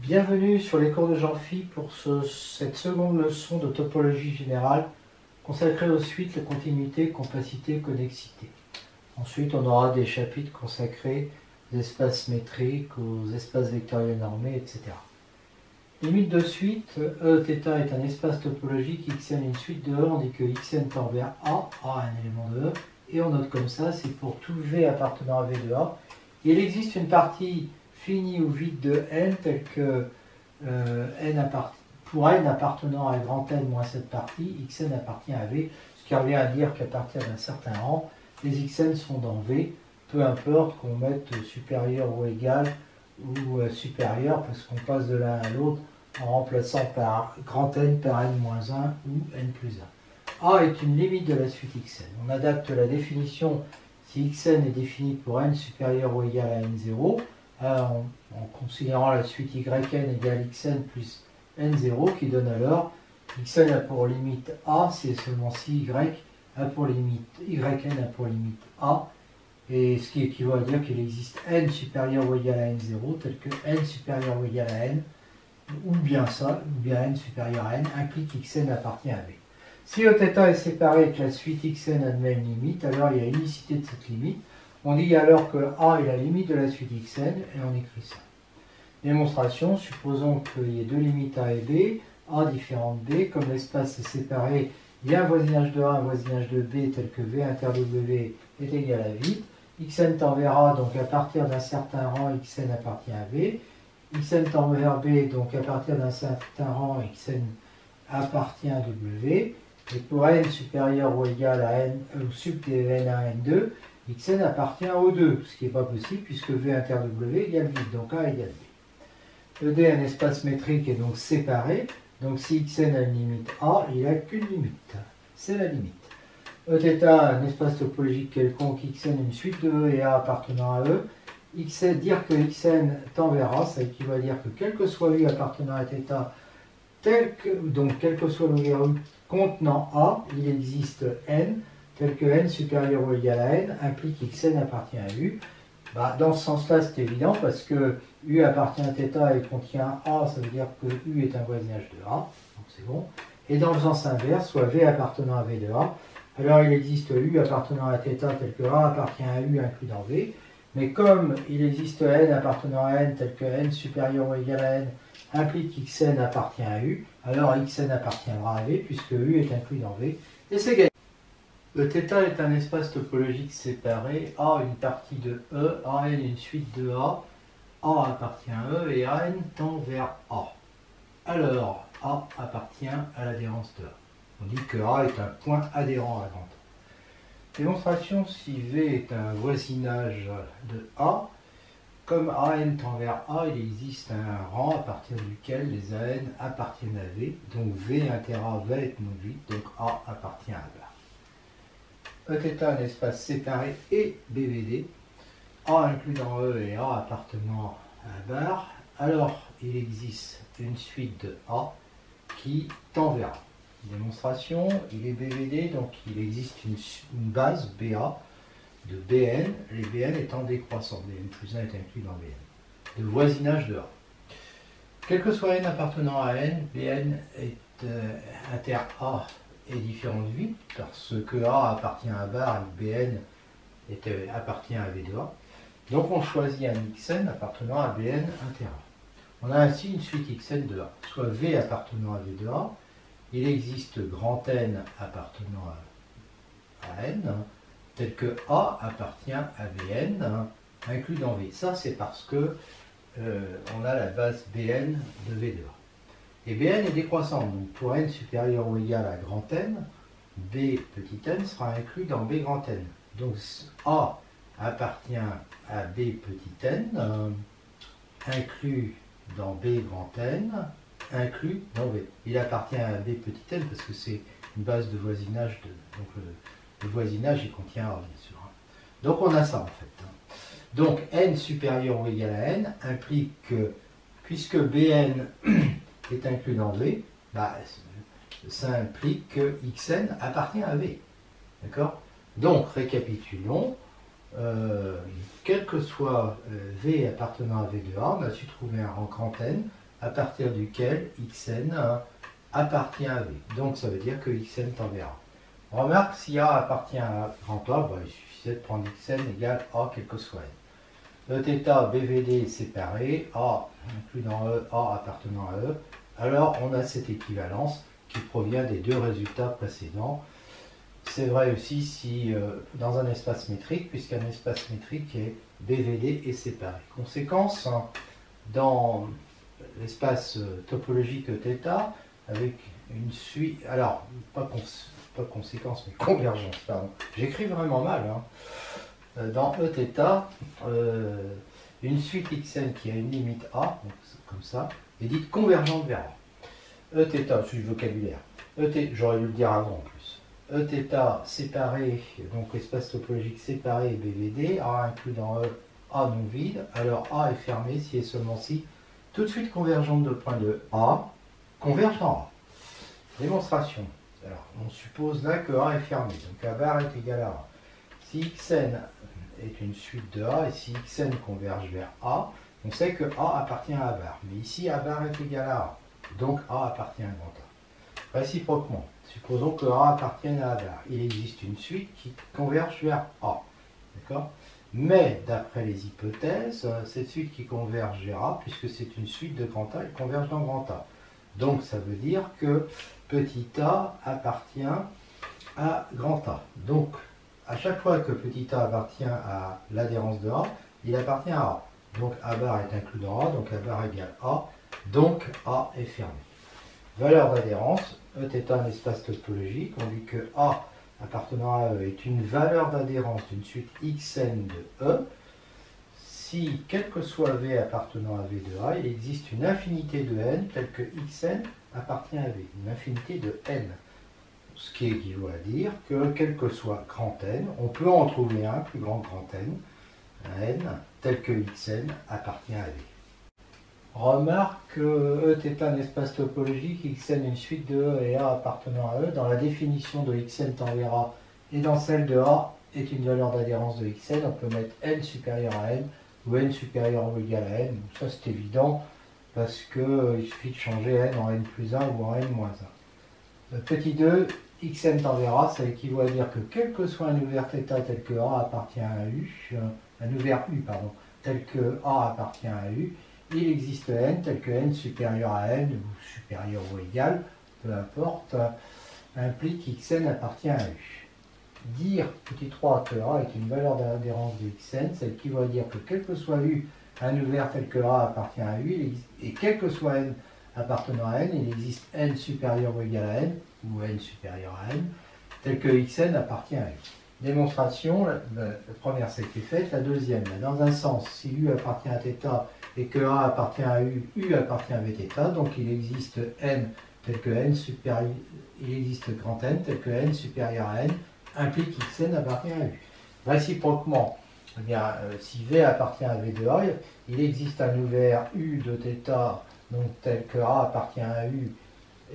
Bienvenue sur les cours de Jean-Phi pour cette seconde leçon de topologie générale consacrée aux suites, la continuité, compacité, connexité. Ensuite, on aura des chapitres consacrés aux espaces métriques, aux espaces vectoriels normés, etc. Limite de suite, Eθ est un espace topologique xn une suite de E, on dit que xn tend vers A un élément de E, et on note comme ça, c'est pour tout V appartenant à V de A. Il existe une partie finie ou vide de n, telle que pour n appartenant à grand N moins cette partie, xn appartient à V, ce qui revient à dire qu'à partir d'un certain rang, les xn sont dans V, peu importe qu'on mette supérieur ou égal ou supérieur, parce qu'on passe de l'un à l'autre en remplaçant par grand N par n moins 1 ou n plus 1. A est une limite de la suite xn. On adapte la définition si xn est défini pour n supérieur ou égal à n0, en considérant la suite yn égale xn plus n0, qui donne alors xn a pour limite a, c'est seulement si y a pour limite yn a pour limite a, et ce qui équivaut à dire qu'il existe n supérieur ou égal à n0, tel que n supérieur ou égal à n, ou bien n supérieur à n, implique xn appartient à v. Si Eθ est séparé et que la suite xn admet une limite, alors il y a unicité de cette limite. On dit alors que A est la limite de la suite xn, et on écrit ça. Démonstration, supposons qu'il y ait deux limites A et B, A différente B, comme l'espace est séparé, il y a un voisinage de A, un voisinage de B, tel que V inter W est égal à vide. Xn tend vers A, donc à partir d'un certain rang, xn appartient à V. Xn tend vers B, donc à partir d'un certain rang, xn appartient à W. Et pour n supérieur ou égal à n, ou sub n à n2, xn appartient au 2, ce qui n'est pas possible puisque V inter W égale vide, donc A égale B. ED est un espace métrique et donc séparé, donc si xn a une limite A, il n'a qu'une limite, c'est la limite. Eθ, un espace topologique quelconque, xn une suite de E et A appartenant à E, dire que xn tend vers A, ça équivaut à dire que quel que soit U appartenant à θ, donc quel que soit le logarithme contenant A, il existe n, tel que n supérieur ou égal à n, implique xn appartient à U. Dans ce sens-là, c'est évident, parce que U appartient à θ et contient A, ça veut dire que U est un voisinage de A, donc c'est bon. Et dans le sens inverse, soit V appartenant à V de A, alors il existe U appartenant à θ, tel que A appartient à U inclus dans V, mais comme il existe n appartenant à n, tel que n supérieur ou égal à n, implique xn appartient à U, alors xn appartiendra à V, puisque U est inclus dans V, et c'est gagné. Eθ est un espace topologique séparé, A une partie de E, AN une suite de A appartient à E et AN tend vers A. Alors, A appartient à l'adhérence de A. On dit que A est un point adhérent à grand A. Démonstration, si V est un voisinage de A, comme AN tend vers A, il existe un rang à partir duquel les AN appartiennent à V, donc V inter A va être non vide, donc A appartient à A. Eθ, un espace séparé et BVD, A inclus dans E et A appartenant à la barre, alors il existe une suite de A qui tend vers A. Démonstration, il est BVD, donc il existe une base BA de Bn, les Bn étant décroissants, Bn plus 1 est inclus dans Bn, de voisinage de A. Quel que soit n appartenant à n, Bn est inter A est différent de vide, parce que A appartient à barre et Bn appartient à V de A. Donc on choisit un xn appartenant à Bn inter A. On a ainsi une suite xn de A, soit V appartenant à V de A, il existe grand N appartenant à N, tel que A appartient à Bn, inclus dans V. Ça c'est parce que on a la base Bn de V de A. Et Bn est décroissant, donc pour n supérieur ou égal à grand N, B petit n sera inclus dans B grand N. Donc A appartient à B petit n, inclus dans B grand N, inclus dans V. Il appartient à B petit n parce que c'est une base de voisinage, donc le voisinage il contient A bien sûr. Donc on a ça en fait. Donc n supérieur ou égal à n implique que, puisque Bn est inclus dans V, ça implique que xn appartient à V. D'accord? Donc, récapitulons. Quel que soit V appartenant à V de A, on a su trouver un rang grand N à partir duquel xn appartient à V. Donc ça veut dire que xn tend vers A. Remarque, si A appartient à grand A, bah, il suffisait de prendre xn égale A quel que soit n. Eθ BVD est séparé, A inclus dans E, A appartenant à E. Alors on a cette équivalence qui provient des deux résultats précédents. C'est vrai aussi si dans un espace métrique, puisqu'un espace métrique est BVD est séparé. Conséquence, dans l'espace topologique θ, avec une suite, alors pas conséquence mais convergence, pardon. J'écris vraiment mal. Hein. Dans Eθ, une suite xn qui a une limite A, donc comme ça, est dite convergente vers A. Eθ, c'est du vocabulaire. J'aurais dû le dire avant en plus. Eθ séparé, donc espace topologique séparé BVD, A inclus dans E, A non vide, alors A est fermé si et seulement si, tout de suite convergente de point de A, converge dans A. Démonstration. Alors, on suppose là que A est fermé, donc A bar est égal à A. Si xn est une suite de A et si xn converge vers A, on sait que A appartient à A bar. Mais ici, A bar est égal à A, donc A appartient à grand A. Réciproquement, supposons que A appartienne à A bar. Il existe une suite qui converge vers A. D'accord ? Mais, d'après les hypothèses, cette suite qui converge vers A, puisque c'est une suite de grand A, elle converge dans grand A. Donc, ça veut dire que petit a appartient à grand A. Donc, à chaque fois que petit a appartient à l'adhérence de A, il appartient à A. Donc, A bar est inclus dans A, donc A bar égale A, donc A est fermé. Valeur d'adhérence, Eθ un espace topologique, on dit que A appartenant à E est une valeur d'adhérence d'une suite xn de E. Si, quel que soit V appartenant à V de A, il existe une infinité de n telle que xn appartient à V, une infinité de n. Ce qui équivaut à dire que quel que soit grand n, on peut en trouver un plus grand n, un n tel que xn appartient à V. Remarque que Eθ un espace topologique, xn une suite de E et A appartenant à E, dans la définition de xn tend vers A et dans celle de A est une valeur d'adhérence de xn, on peut mettre n supérieur à n ou n supérieur ou égal à n. Ça c'est évident parce qu'il suffit de changer n en n plus 1 ou en n moins 1. Petit 2, xn tend vers A, ça équivaut à dire que quel que soit un ouvert θ tel que A appartient à U, un ouvert U, pardon, tel que A appartient à U, il existe n tel que n supérieur à n, ou supérieur ou égal, peu importe, implique xn appartient à U. Dire, petit 3, que A est une valeur d'adhérence de xn, ça équivaut à dire que quel que soit U, un ouvert tel que A appartient à U, et quel que soit n appartenant à n, il existe n supérieur ou égal à n, ou n supérieur à n, tel que xn appartient à U. Démonstration, la première c'est qui est faite, la deuxième, dans un sens, si U appartient à θ et que A appartient à U, U appartient à Vθ, donc il existe n tel que n supérieur, il existe grand N tel que n supérieur à n, implique xn appartient à U. Réciproquement, eh bien, si V appartient à V de A, il existe un ouvert U de θ, donc tel que A appartient à U,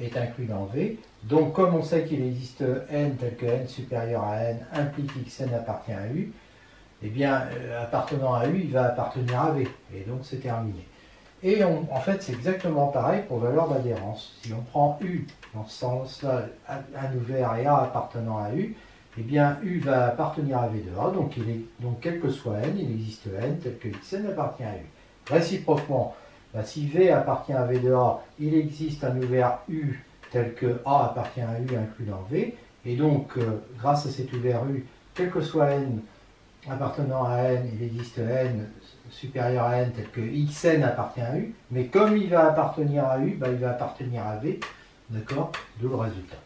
est inclus dans V. Donc comme on sait qu'il existe n tel que n supérieur à n implique xn appartient à U, eh bien appartenant à U, il va appartenir à V. Et donc c'est terminé. Et en fait c'est exactement pareil pour valeur d'adhérence. Si on prend U dans ce sens-là, un ouvert et A appartenant à U, eh bien U va appartenir à V de A, donc quel que soit n, il existe n tel que xn appartient à U. Réciproquement, si V appartient à V de A, il existe un ouvert U tel que A appartient à U inclus dans V, et donc grâce à cet ouvert U, quel que soit n appartenant à n, il existe n supérieur à n tel que xn appartient à U, mais comme il va appartenir à U, il va appartenir à V, d'accord? D'où le résultat.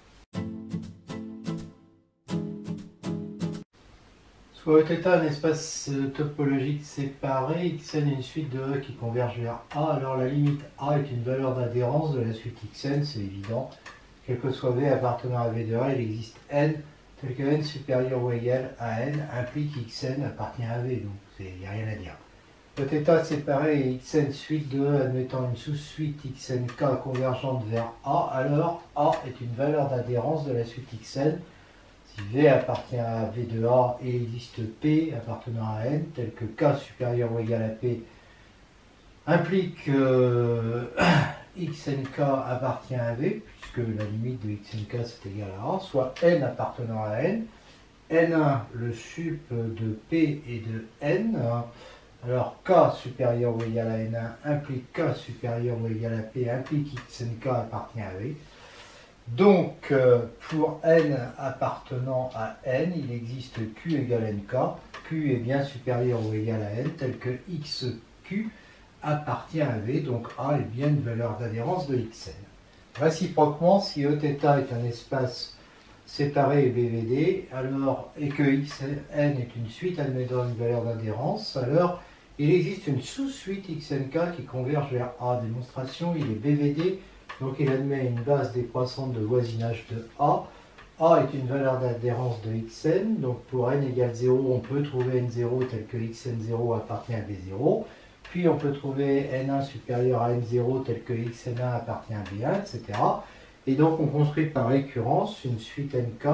Soit θ un espace topologique séparé, xn est une suite de E qui converge vers A, alors la limite A est une valeur d'adhérence de la suite xn, c'est évident. Quel que soit V appartenant à V de A, il existe n tel que n supérieur ou égal à n implique xn appartient à V, donc il n'y a rien à dire. Θ séparé et xn suite de E admettant une sous-suite xnk convergente vers A, alors A est une valeur d'adhérence de la suite xn. Si V appartient à V de A, il existe P appartenant à N, tel que K supérieur ou égal à P implique que xnk appartient à V, puisque la limite de xnk c'est égal à A, soit n appartenant à n, n1 le sup de P et de n. Alors k supérieur ou égal à n1 implique k supérieur ou égal à P implique xnk appartient à V. Donc pour n appartenant à n, il existe q égale nk. Q est bien supérieur ou égal à n, tel que xq appartient à V, donc A est bien une valeur d'adhérence de xn. Réciproquement, si Eθ est un espace séparé et BVD, alors, et que xn est une suite admettant une valeur d'adhérence, alors il existe une sous-suite xnk qui converge vers A. Démonstration, il est BVD, donc il admet une base décroissante de voisinage de A. A est une valeur d'adhérence de xn, donc pour n égale 0, on peut trouver n0 tel que xn0 appartient à B0, puis on peut trouver n1 supérieur à n0 tel que xn1 appartient à B1, etc. Et donc on construit par récurrence une suite nk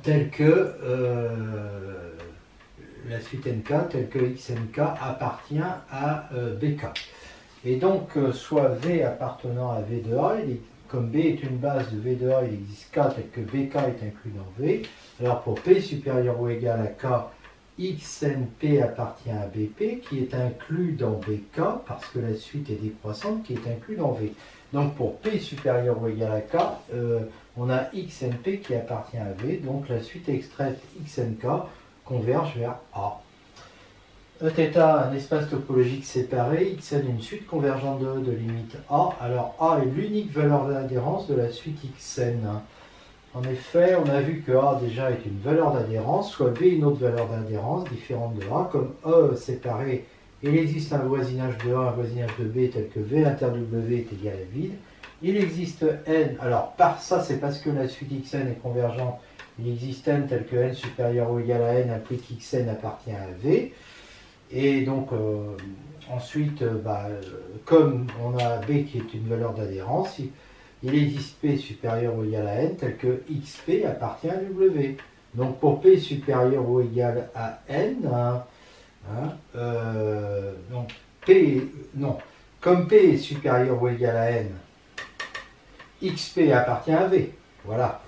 telle que la suite nk telle que xnk appartient à bk. Et donc soit V appartenant à V de A, comme B est une base de V de A, il existe K tel que BK est inclus dans V. Alors pour P supérieur ou égal à K, xnp appartient à BP qui est inclus dans BK parce que la suite est décroissante qui est inclus dans V. Donc pour P supérieur ou égal à K, on a xnp qui appartient à V, donc la suite extraite xnk converge vers A. Eθ, un espace topologique séparé, xn une suite convergente de E de limite A, alors A est l'unique valeur d'adhérence de la suite xn. En effet, on a vu que A déjà est une valeur d'adhérence, soit B une autre valeur d'adhérence différente de A, comme E séparé, il existe un voisinage de A, un voisinage de B tel que V inter W est égal à vide. Il existe n, alors par ça c'est parce que la suite xn est convergente, il existe n tel que n supérieur ou égal à n implique xn appartient à V. Et donc, ensuite, comme on a B qui est une valeur d'adhérence, il existe P supérieur ou égal à N, tel que XP appartient à W. Donc, pour P supérieur ou égal à N, donc comme P est supérieur ou égal à N, XP appartient à V. Voilà.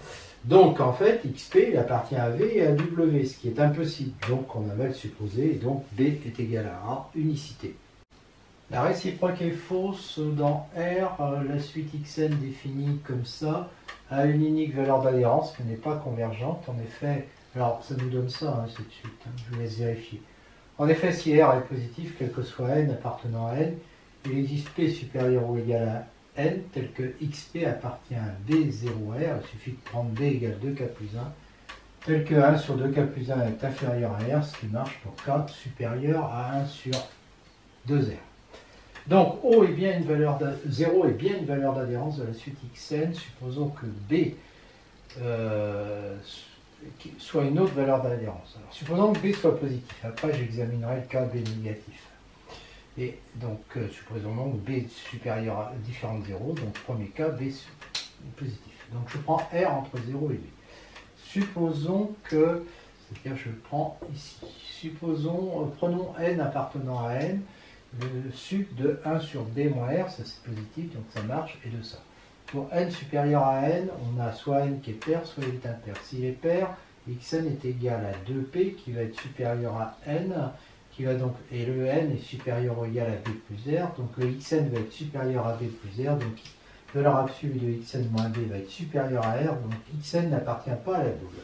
Donc en fait, XP il appartient à V et à W, ce qui est impossible. Donc on a mal supposé, et donc B est égal à A, unicité. La réciproque est fausse dans R, la suite xn définie comme ça a une unique valeur d'adhérence qui n'est pas convergente. En effet, alors ça nous donne ça, cette suite, je vous laisse vérifier. En effet, si R est positif, quel que soit n appartenant à n, il existe P supérieur ou égal à n tel que xp appartient à B0R, il suffit de prendre B égale 2k plus 1, tel que 1 sur 2k plus 1 est inférieur à R, ce qui marche pour k supérieur à 1 sur 2R. Donc O est bien une valeur 0 est bien une valeur d'adhérence de la suite xn, supposons que B soit une autre valeur d'adhérence. Alors supposons que B soit positif, après j'examinerai le cas B négatif. Et donc, supposons donc B supérieur à différent de 0, donc premier cas, B positif. Donc je prends R entre 0 et B. Supposons que, c'est-à-dire je le prends ici, supposons, prenons N appartenant à N, le sup de 1 sur B moins R, ça c'est positif, donc ça marche, et de ça. Pour N supérieur à N, on a soit N qui est pair, soit il est impair. S'il est pair, Xn est égal à 2P qui va être supérieur à N, qui va donc, et le n est supérieur ou égal à b plus r, donc le xn va être supérieur à b plus r, donc valeur absolue de xn moins b va être supérieur à r, donc xn n'appartient pas à la boule.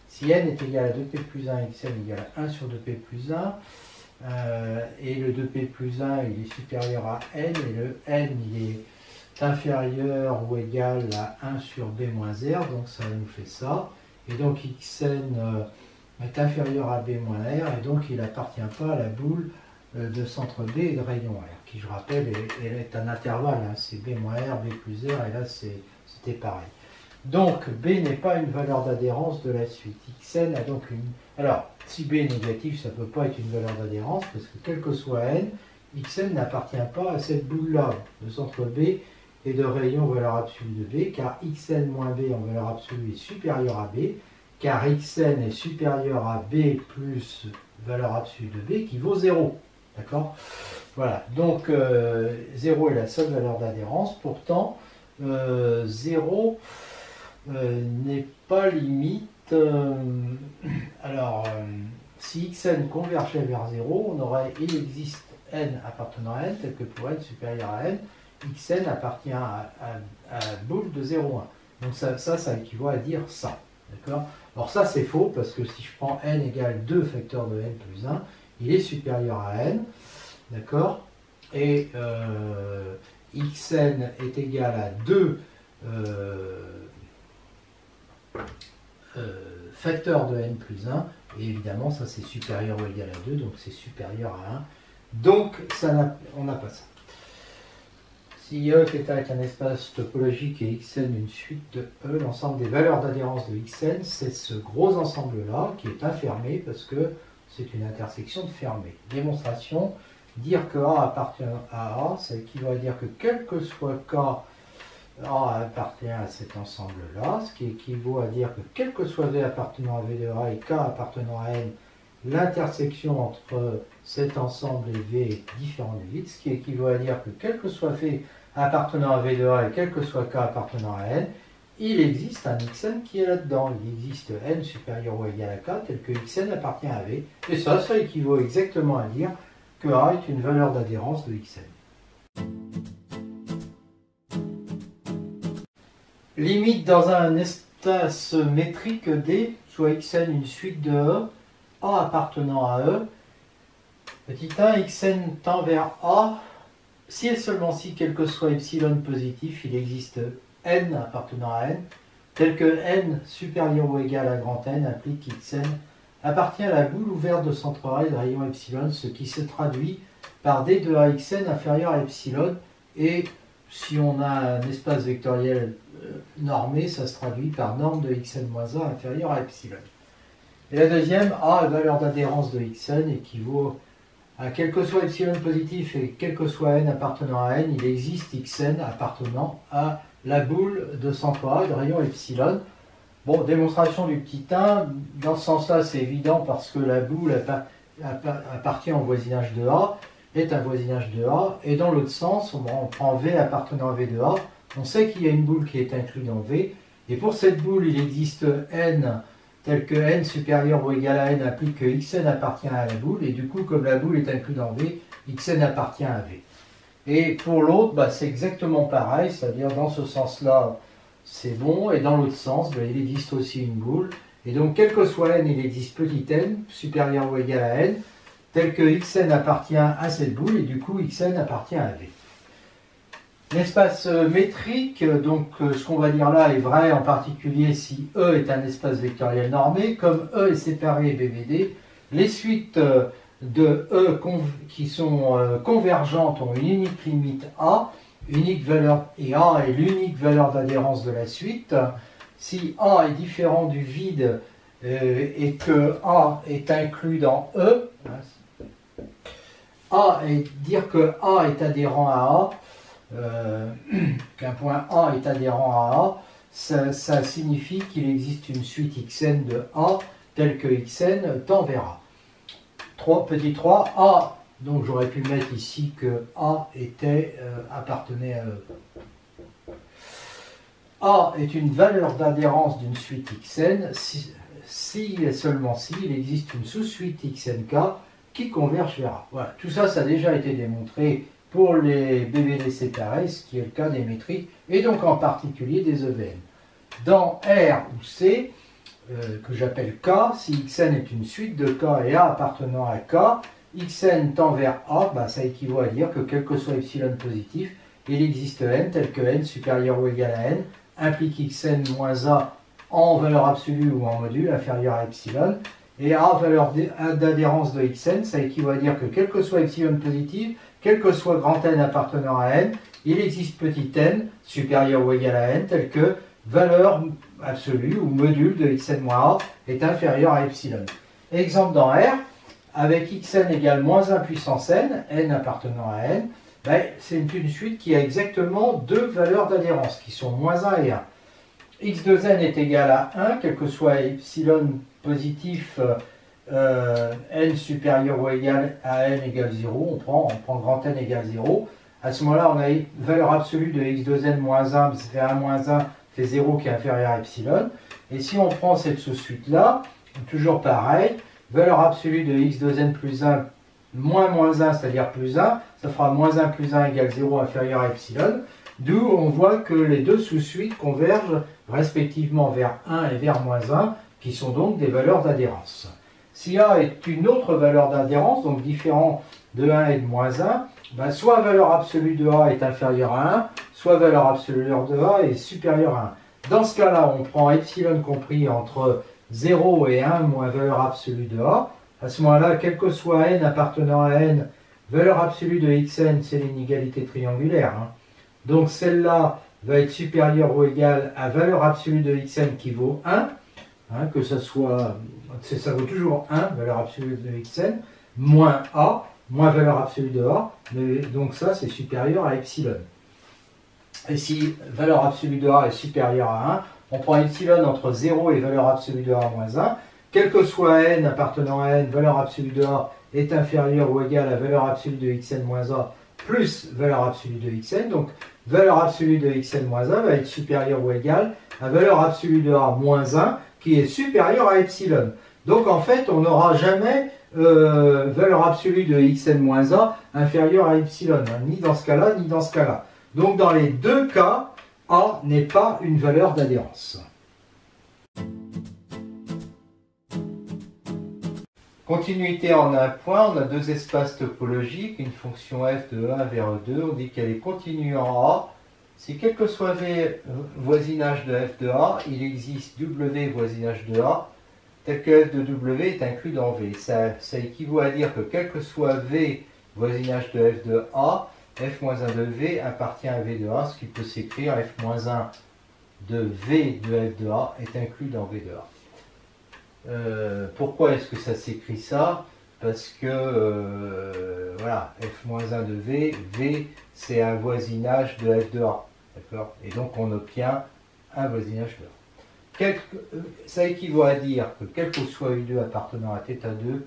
Si n est égal à 2p plus 1, xn est égal à 1 sur 2p plus 1, et le 2p plus 1 il est supérieur à n, et le n il est inférieur ou égal à 1 sur b moins r, donc ça nous fait ça, et donc xn est inférieur à B moins R, et donc il n'appartient pas à la boule de centre B et de rayon R, qui je rappelle est un intervalle, hein, c'est B moins R, B plus R, et là c'était pareil. Donc B n'est pas une valeur d'adhérence de la suite. Xn a donc une... Alors, si B est négatif, ça ne peut pas être une valeur d'adhérence, parce que quel que soit n, Xn n'appartient pas à cette boule-là, de centre B et de rayon valeur absolue de B, car Xn moins B en valeur absolue est supérieur à B, car xn est supérieur à b plus valeur absolue de b qui vaut 0. D'accord? Voilà, donc 0 est la seule valeur d'adhérence, pourtant 0 n'est pas limite. Alors, si xn convergeait vers 0, on aurait il existe n appartenant à n, tel que pour n supérieur à n, xn appartient à boule de 0,1. Donc ça équivaut à dire ça. D'accord? Alors ça c'est faux, parce que si je prends n égale 2 facteur de n plus 1, il est supérieur à n. D'accord? Et xn est égal à 2 facteurs de n plus 1, et évidemment ça c'est supérieur ou égal à 2, donc c'est supérieur à 1. Donc on n'a pas ça. Si E est avec un espace topologique et xn une suite de E, l'ensemble des valeurs d'adhérence de xn, c'est ce gros ensemble-là qui est infermé parce que c'est une intersection de fermé. Démonstration, dire que A appartient à A, ça équivaut à dire que quel que soit K, A appartient à cet ensemble-là, ce qui équivaut à dire que quel que soit V appartenant à V de A et K appartenant à N, l'intersection entre cet ensemble et V est différente de vide, ce qui équivaut à dire que quel que soit V appartenant à V de A et quel que soit K appartenant à N, il existe un xn qui est là-dedans. Il existe n supérieur ou égal à k tel que xn appartient à V. Et ça équivaut exactement à dire que A est une valeur d'adhérence de xn. Limite dans un espace métrique D, soit xn une suite de E, A appartenant à E, petit 1, xn tend vers A, si et seulement si, quel que soit epsilon positif, il existe n appartenant à n, tel que n supérieur ou égal à grand N implique xn appartient à la boule ouverte de centre A et de rayon epsilon, ce qui se traduit par d de axn inférieur à epsilon, et si on a un espace vectoriel normé, ça se traduit par norme de xn-1 inférieur à epsilon. Et la deuxième, A, valeur d'adhérence de xn, équivaut à quel que soit epsilon positif et quel que soit n appartenant à n, il existe xn appartenant à la boule de centre A et de rayon epsilon. Bon, démonstration du petit 1, dans ce sens-là, c'est évident parce que la boule appartient au voisinage de A, est un voisinage de A, et dans l'autre sens, on prend V appartenant à V de A, on sait qu'il y a une boule qui est incluse dans V, et pour cette boule, il existe n tel que n supérieur ou égal à n implique que xn appartient à la boule, et du coup, comme la boule est incluse dans V, xn appartient à V. Et pour l'autre, c'est exactement pareil, c'est-à-dire dans ce sens-là, c'est bon, et dans l'autre sens, il existe aussi une boule, et donc quel que soit n, il existe petit n, supérieur ou égal à n, tel que xn appartient à cette boule, et du coup xn appartient à V. L'espace métrique, donc ce qu'on va dire là est vrai en particulier si E est un espace vectoriel normé, comme E est séparé BVD, les suites de E qui sont convergentes ont une unique limite A, unique valeur, et A est l'unique valeur d'adhérence de la suite. Si A est différent du vide et que A est inclus dans E, A et dire que A est adhérent à A, qu'un point A est adhérent à A, ça signifie qu'il existe une suite xn de A telle que xn tend vers A. Petit 3, A, donc j'aurais pu mettre ici que A appartenait à E. A est une valeur d'adhérence d'une suite xn si et seulement si il existe une sous-suite xnk qui converge vers A. Voilà, tout ça, ça a déjà été démontré pour les BVD séparés, ce qui est le cas des métriques, et donc en particulier des EVN. Dans R ou C, que j'appelle K, si xn est une suite de K et A appartenant à K, xn tend vers A, ça équivaut à dire que quel que soit epsilon positif, il existe n tel que n supérieur ou égal à n, implique xn moins A en valeur absolue ou en module inférieur à epsilon, et A, valeur d'adhérence de xn, ça équivaut à dire que quel que soit epsilon positif, quel que soit grand N appartenant à n, il existe petit n supérieur ou égal à n, tel que valeur absolue ou module de xn-a est inférieur à epsilon. Exemple dans R, avec xn égale moins 1 puissance n, n appartenant à n, c'est une suite qui a exactement deux valeurs d'adhérence, qui sont moins 1 et 1. x de n est égal à 1, quel que soit epsilon positif n supérieur ou égal à n égale 0, on prend grand n égale 0. À ce moment-là, on a une valeur absolue de x2n moins 1, ça fait 1 moins 1, fait 0 qui est inférieur à epsilon. Et si on prend cette sous-suite-là, toujours pareil, valeur absolue de x2n plus 1 moins 1, c'est-à-dire plus 1, ça fera moins 1 plus 1 égale 0 inférieur à epsilon. D'où on voit que les deux sous-suites convergent respectivement vers 1 et vers moins 1, qui sont donc des valeurs d'adhérence. Si A est une autre valeur d'adhérence, donc différent de 1 et de moins 1, ben soit valeur absolue de A est inférieure à 1, soit valeur absolue de A est supérieure à 1. Dans ce cas-là, on prend epsilon compris entre 0 et 1 moins valeur absolue de A. À ce moment-là, quel que soit n appartenant à n, valeur absolue de xn, c'est l'inégalité triangulaire. Donc celle-là va être supérieure ou égale à valeur absolue de xn qui vaut 1, que ça vaut toujours 1, valeur absolue de xn, moins a, moins valeur absolue de a, mais donc ça c'est supérieur à epsilon. Et si valeur absolue de a est supérieure à 1, on prend epsilon entre 0 et valeur absolue de a moins 1, quel que soit n appartenant à n, valeur absolue de a est inférieure ou égale à valeur absolue de xn moins a plus valeur absolue de xn, donc valeur absolue de xn moins 1 va être supérieure ou égale à valeur absolue de a moins 1 qui est supérieure à epsilon. Donc en fait, on n'aura jamais valeur absolue de xn moins a inférieure à epsilon, ni dans ce cas-là, ni dans ce cas-là. Donc dans les deux cas, a n'est pas une valeur d'adhérence. Continuité en un point, on a deux espaces topologiques, une fonction f de 1 vers 2, on dit qu'elle est continue en A. Si quel que soit V voisinage de f de A, il existe W voisinage de A, tel que f de W est inclus dans V. Ça équivaut à dire que quel que soit V voisinage de f de A, f-1 de V appartient à V de A, ce qui peut s'écrire f-1 de V de f de A est inclus dans V de A. Pourquoi est-ce que ça s'écrit ça? Parce que, voilà, f-1 de V, V c'est un voisinage de f de A, d'accord? Et donc on obtient un voisinage de A. Ça équivaut à dire que quel que soit U2 appartenant à θ2,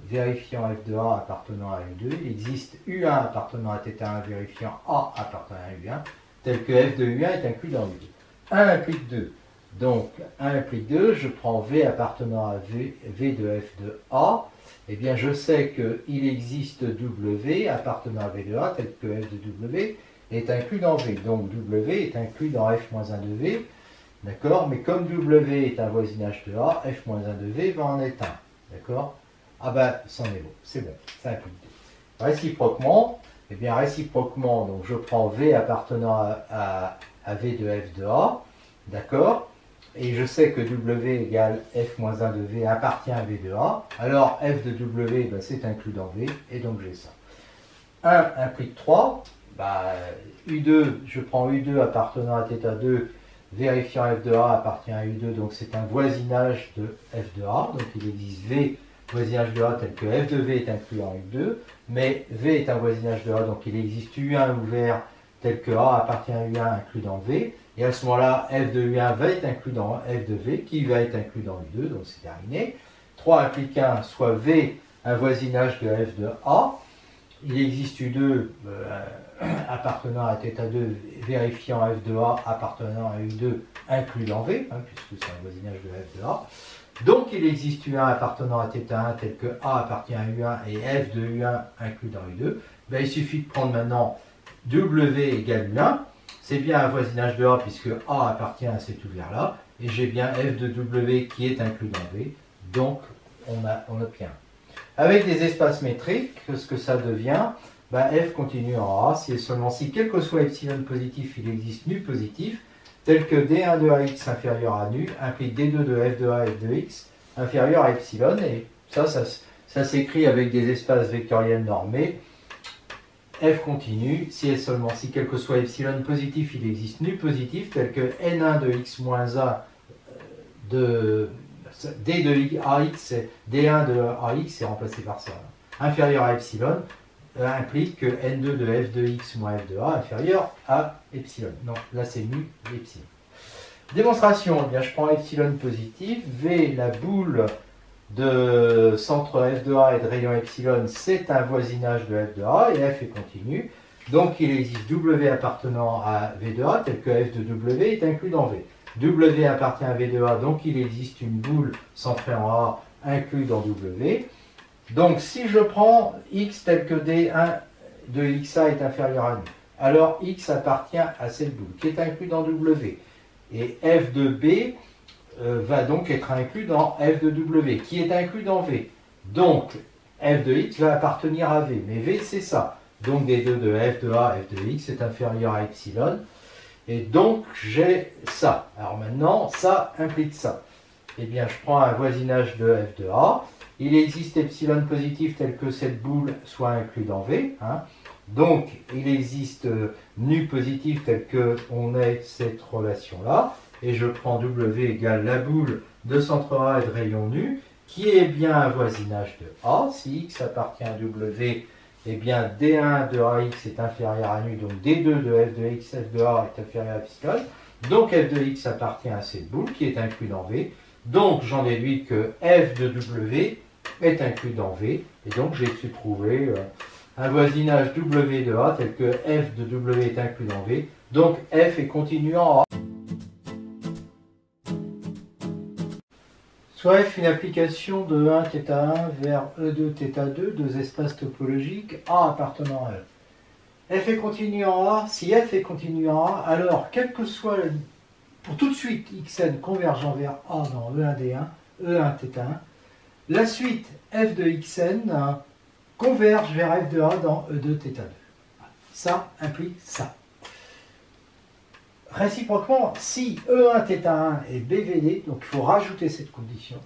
vérifiant f de A appartenant à U2, il existe U1 appartenant à θ1 vérifiant A appartenant à U1, tel que f de U1 est inclus dans U2. 1 implique 2. Donc 1 implique 2, je prends V appartenant à V de f de A, et bien je sais qu'il existe W appartenant à V de A, tel que f de W est inclus dans V. Donc W est inclus dans f-1 de V, d'accord? Mais comme W est un voisinage de A, f-1 de V va en être 1, d'accord? Ah ben, c'en est bon, c'est bon, ça implique 2. Réciproquement, eh bien réciproquement, donc je prends V appartenant à V de f de A, d'accord? Et je sais que W égale f-1 de V appartient à V de A, alors f de W, ben, c'est inclus dans V, et donc j'ai ça. 1 implique 3, bah, U2, je prends U2 appartenant à θ2, vérifiant f de A appartient à U2, donc c'est un voisinage de f de A, donc il existe V voisinage de A tel que f de V est inclus en U2, mais V est un voisinage de A, donc il existe U1 ouvert tel que A appartient à U1 inclus dans V, et à ce moment-là, f de U1 va être inclus dans f de V, qui va être inclus dans U2, donc c'est terminé. 3 implique 1, soit V, un voisinage de f de A, il existe U2 appartenant à θ2, vérifiant f de A appartenant à U2 inclus dans V, puisque c'est un voisinage de f de A. Donc il existe U1 appartenant à θ1 tel que A appartient à U1 et f de U1 inclus dans U2. Ben, il suffit de prendre maintenant W égale U1. C'est bien un voisinage de A puisque A appartient à cet ouvert-là. Et j'ai bien f de W qui est inclus dans V. Donc on obtient. Avec des espaces métriques, ce que ça devient, ben, f continue en A si et seulement si, quel que soit epsilon positif, il existe nu positif, tel que D1 de AX inférieur à nu implique D2 de f de A f de x inférieur à epsilon. Et ça s'écrit avec des espaces vectoriels normés. F continue, si et seulement si, quel que soit epsilon positif, il existe nu positif, tel que N1 de x moins A de D de AX, D1 de AX est remplacé par ça, inférieur à epsilon, implique que N2 de f de x moins f de A inférieur à epsilon. Non, là c'est nu epsilon. Démonstration, eh bien, je prends epsilon positif, V, la boule de centre f de A et de rayon epsilon, c'est un voisinage de f de A, et f est continu. Donc il existe W appartenant à V de A, tel que f de W est inclus dans V. W appartient à V de A, donc il existe une boule centrée en A inclus dans W. Donc si je prends X tel que D1 de XA est inférieur à nu, alors X appartient à cette boule qui est inclus dans W. Et f de B va donc être inclus dans f de W, qui est inclus dans V. Donc f de X va appartenir à V, mais V c'est ça. Donc D2 de f de A, f de X est inférieur à epsilon. Et donc j'ai ça. Alors maintenant, ça implique ça. Eh bien, je prends un voisinage de f de A. Il existe epsilon positif tel que cette boule soit inclus dans V. Hein. Donc, il existe nu positif tel qu'on ait cette relation-là. Et je prends W égale la boule de centre A et de rayon nu, qui est bien un voisinage de A. Si X appartient à W, eh bien D1 de AX est inférieur à nu, donc D2 de f de X, f de A est inférieur à epsilon. Donc f de X appartient à cette boule qui est inclus dans V. Donc j'en déduis que f de W est inclus dans V. Et donc j'ai su trouver un voisinage W de A tel que f de W est inclus dans V. Donc f est continu en A. Soit f une application de 1 θ1 vers E2 θ2, deux espaces topologiques A appartenant à E. F est continu en A. Si f est continu en A, alors quel que soit pour tout de suite xn convergeant vers A dans E1D1, E1 θ1, la suite f de xn converge vers f de A dans E2 θ2. Ça implique ça. Réciproquement, si E1 θ1 est BVD, donc il faut rajouter cette condition.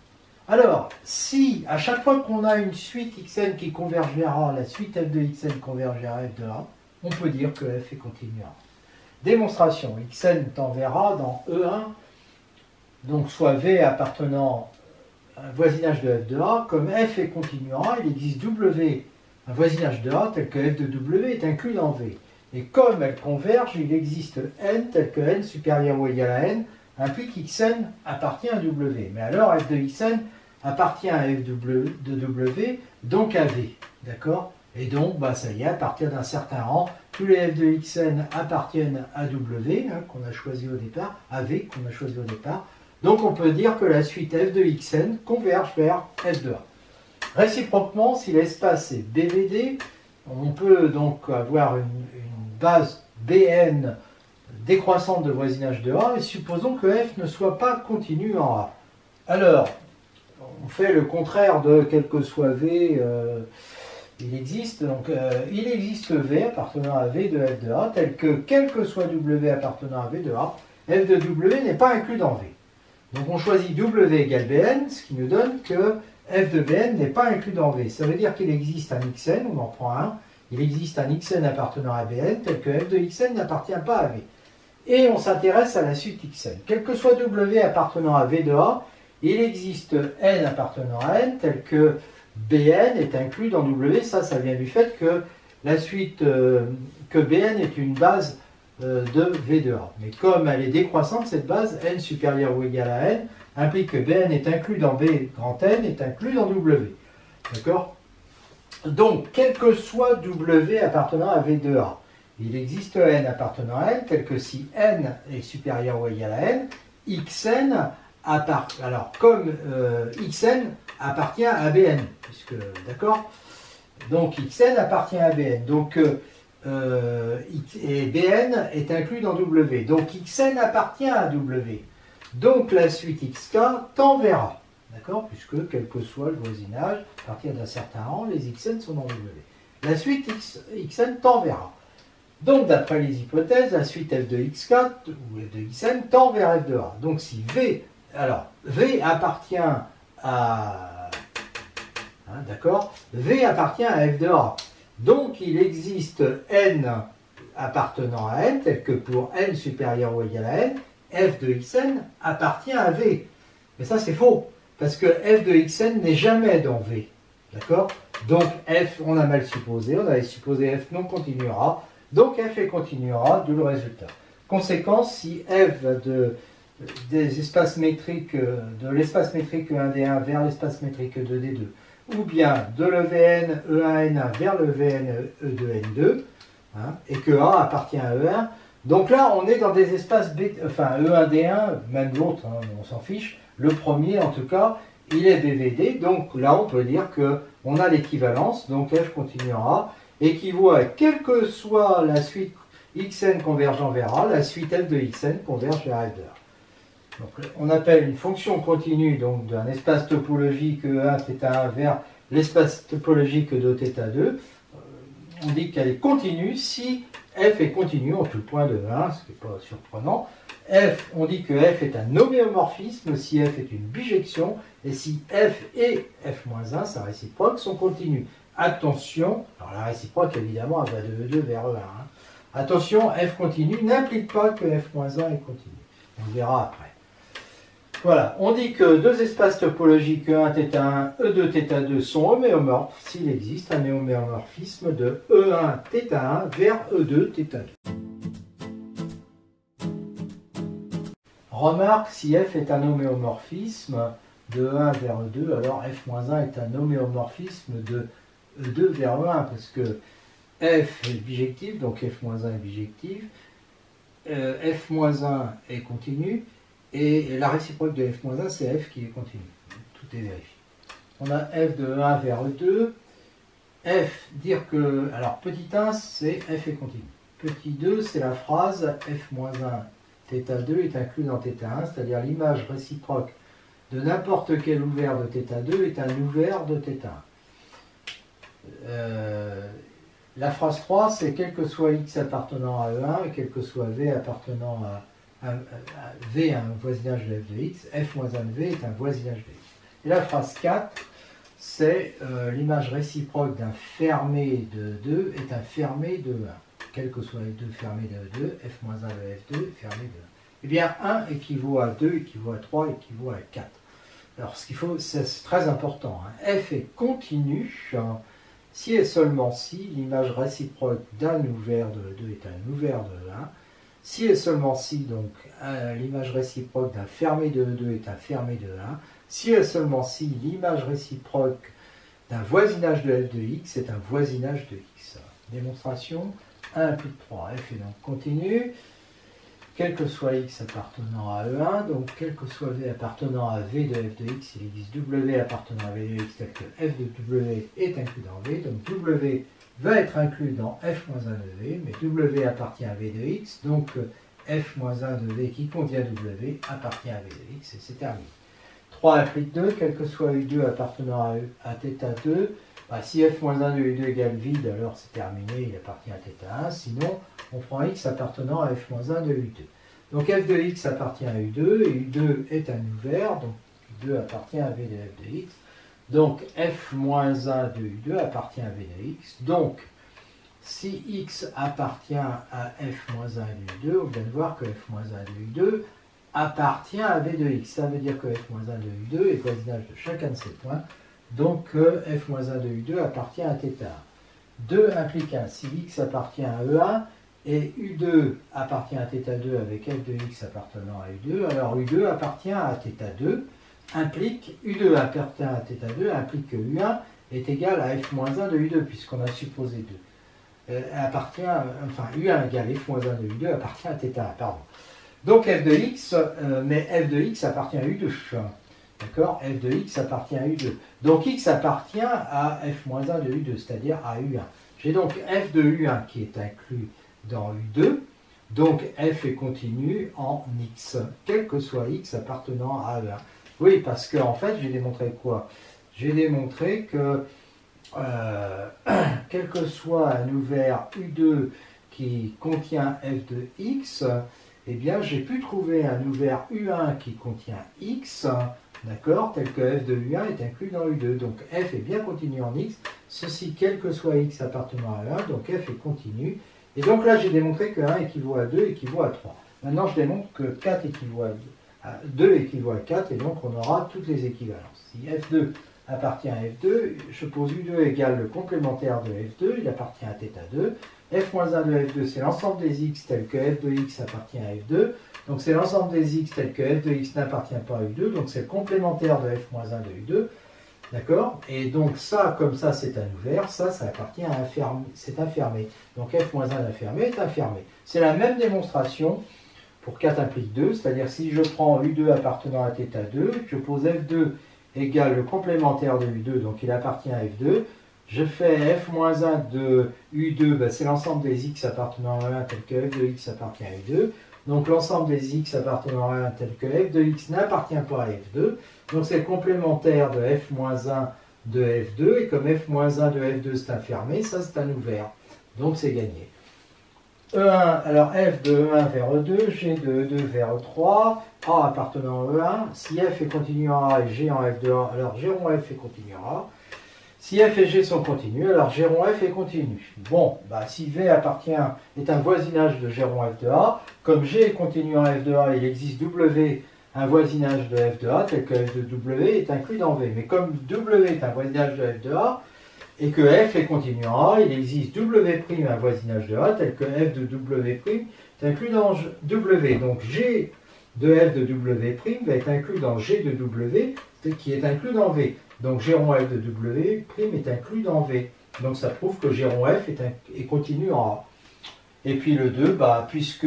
Alors, si à chaque fois qu'on a une suite xn qui converge vers A, la suite f de xn converge vers f de A, on peut dire que f est continu en A. Démonstration, xn tend vers A dans E1, donc soit V appartenant à un voisinage de f de A, comme f est continu en A, il existe W, un voisinage de A tel que f de W est inclus dans V. Et comme elles convergent, il existe n tel que n supérieur ou égal à n implique xn appartient à W. Mais alors f de xn appartient à f de W, donc à V. D'accord? Et donc, bah, ça y est, à partir d'un certain rang, tous les f de xn appartiennent à W, hein, qu'on a choisi au départ, à V, qu'on a choisi au départ. Donc on peut dire que la suite f de xn converge vers f de A. Réciproquement, si l'espace est BVD, on peut donc avoir une base Bn décroissante de voisinage de A, et supposons que f ne soit pas continu en A. Alors, on fait le contraire de quel que soit V, il existe V appartenant à V de f de A, tel que quel que soit W appartenant à V de A, f de W n'est pas inclus dans V. Donc on choisit W égale Bn, ce qui nous donne que f de Bn n'est pas inclus dans V. Ça veut dire qu'il existe un xn, on en prend un, il existe un xn appartenant à Bn, tel que f de xn n'appartient pas à V. Et on s'intéresse à la suite xn. Quel que soit W appartenant à V de A, il existe n appartenant à n, tel que Bn est inclus dans W. Ça vient du fait que la suite, que Bn est une base de V de A. Mais comme elle est décroissante, cette base, n supérieur ou égal à n, implique que Bn est inclus dans B grand N, est inclus dans W. D'accord? Donc, quel que soit W appartenant à V de A, il existe n appartenant à n, tel que si n est supérieur ou égal à n, xn alors comme xn appartient à Bn, puisque, d'accord? Donc xn appartient à Bn, donc et Bn est inclus dans W, donc xn appartient à W. Donc la suite xk tend vers A, d'accord? Puisque quel que soit le voisinage, à partir d'un certain rang, les xn sont dans W. La suite xn tend vers A. Donc d'après les hypothèses, la suite f de xk ou f de xn tend vers f de A. Donc si V, alors V appartient à, d'accord? V appartient à f de A. Donc il existe n appartenant à n, tel que pour n supérieur ou égal à n, f de xn appartient à V. Mais ça c'est faux, parce que f de xn n'est jamais dans V. D'accord? Donc f, on a mal supposé, on avait supposé f non continuera, donc f est continuera, d'où le résultat. Conséquence, si f de des espaces métriques, de l'espace métrique E1D1 vers l'espace métrique E2D2, ou bien de l'EVN E1N1 vers le VN E2N2, hein, et que A appartient à E1. Donc là, on est dans des espaces enfin E1D1, même l'autre, hein, on s'en fiche. Le premier, en tout cas, il est BVD. Donc là, on peut dire qu'on a l'équivalence. Donc F continu en A équivaut à, quelle que soit la suite Xn convergeant vers A, la suite F de Xn converge vers F de A. Donc, on appelle une fonction continue donc d'un espace topologique E1 θ1 vers l'espace topologique de θ2. On dit qu'elle est continue si F est continu en tout point de E1, ce qui n'est pas surprenant. F, on dit que F est un homéomorphisme si F est une bijection et si F et F-1, sa réciproque, sont continus. Attention, alors la réciproque évidemment elle va de E2 vers E1. Hein. Attention, F continu n'implique pas que F-1 est continu. On verra après. Voilà, on dit que deux espaces topologiques E1 θ1, E2 θ2 sont homéomorphes s'il existe un homéomorphisme de E1 θ1 vers E2 θ2. Remarque, si F est un homéomorphisme de E1 vers E2, alors F-1 est un homéomorphisme de E2 vers E1, parce que F est bijectif, donc F-1 est bijectif, F-1 est continu, et la réciproque de F-1, c'est F qui est continu. Tout est vérifié. On a F de 1 vers E2. F, dire que... Alors, petit 1, c'est F est continu. Petit 2, c'est la phrase F-1 θ2 est inclus dans θ1, c'est-à-dire l'image réciproque de n'importe quel ouvert de θ2 est un ouvert de θ1. La phrase 3, c'est quel que soit X appartenant à E1 et quel que soit V appartenant à V un voisinage de f de x, f-1 de v est un voisinage de x. Et la phrase 4, c'est l'image réciproque d'un fermé de 2 est un fermé de 1. Quel que soit les deux fermés de 2, f-1 de f2 est fermé de 1. Eh bien, 1 équivaut à 2, équivaut à 3, équivaut à 4. Alors, ce qu'il faut, c'est très important. Hein. F est continu si et seulement si l'image réciproque d'un ouvert de 2 est un ouvert de 1. Si et seulement si, donc, l'image réciproque d'un fermé de 2 est un fermé de 1. Si et seulement si l'image réciproque d'un voisinage de f de x est un voisinage de x. Démonstration 1 implique 3. F est donc continu, quel que soit x appartenant à E1, donc quel que soit v appartenant à v de f de x, il existe w appartenant à v de x tel que f de w est inclus dans v, donc w va être inclus dans f-1 de v, mais w appartient à v de x, donc f-1 de v qui contient w appartient à v de x, et c'est terminé. 3 implique 2, quel que soit u2 appartenant à θ2, bah, si f-1 de u2 égale vide, alors c'est terminé, il appartient à θ1, sinon on prend x appartenant à f-1 de u2. Donc f de x appartient à u2, et u2 est un ouvert, donc u2 appartient à v de f de x. Donc f-1 de u2 appartient à v de x. Donc, si x appartient à f-1 de u2, on vient de voir que f-1 de u2 appartient à v de x. Ça veut dire que f-1 de u2 est voisinage de chacun de ces points. Donc f-1 de u2 appartient à θ1. 2 implique 1. Si x appartient à E1 et u2 appartient à θ2 avec f de x appartenant à u2, alors u2 appartient à θ2. Implique, U2 appartient à θ2, implique que U1 est égal à f-1 de U2, puisqu'on a supposé 2. U1 égale f-1 de U2 appartient à θ1, pardon. Donc f de x, mais f de x appartient à U2. D'accord? F de x appartient à U2. Donc x appartient à f-1 de U2, c'est-à-dire à U1. J'ai donc f de U1 qui est inclus dans U2. Donc f est continu en x, quel que soit x appartenant à E1. Oui, parce qu'en fait, j'ai démontré quoi? J'ai démontré que quel que soit un ouvert U2 qui contient f de x, eh bien, j'ai pu trouver un ouvert U1 qui contient x, d'accord, tel que f de U1 est inclus dans U2. Donc f est bien continu en x, ceci quel que soit x appartenant à 1, donc f est continu. Et donc là, j'ai démontré que 1 équivaut à 2 équivaut à 3. Maintenant, je démontre que 4 équivaut à 2 équivaut à 4, et donc on aura toutes les équivalences. Si f2 appartient à f2, je pose u2 égale le complémentaire de f2, il appartient à θ2, f-1 de f2, c'est l'ensemble des x tels que f de x appartient à f2. Donc c'est l'ensemble des x tels que f de x n'appartient pas à u2. Donc c'est le complémentaire de f-1 de u2. D'accord? Et donc ça, comme ça, c'est un ouvert. Ça appartient à un fermé. C'est un fermé. Donc f-1 d'un fermé est un fermé. C'est la même démonstration pour 4 implique 2. C'est-à-dire si je prends u2 appartenant à θ2, je pose f2 égale le complémentaire de u2. Donc il appartient à f2. Je fais f-1 de u2, ben c'est l'ensemble des x appartenant à 1 tel que f de x appartient à u2. Donc l'ensemble des x appartenant à 1 tel que f de x n'appartient pas à f2. Donc c'est le complémentaire de f-1 de f2. Et comme f-1 de f2 c'est un fermé, ça c'est un ouvert. Donc c'est gagné. E1, alors f de E1 vers E2, G de E2 vers E3, A appartenant à E1. Si f est continu en A et G en f de A, alors G rond f est continu en A. Si f et g sont continus, alors g rond f est continu. Bon, bah, si v est un voisinage de g rond f de A, comme g est continu en f de A, il existe w, un voisinage de f de A, tel que f de w est inclus dans v. Mais comme w est un voisinage de f de A, et que f est continu en A, il existe w', un voisinage de A, tel que f de w' est inclus dans w. Donc g de f de w' va être inclus dans g de w, qui est inclus dans v. Donc g rond f de w' est inclus dans v. Donc ça prouve que g rond f est continu en A. Et puis le 2, bah, puisque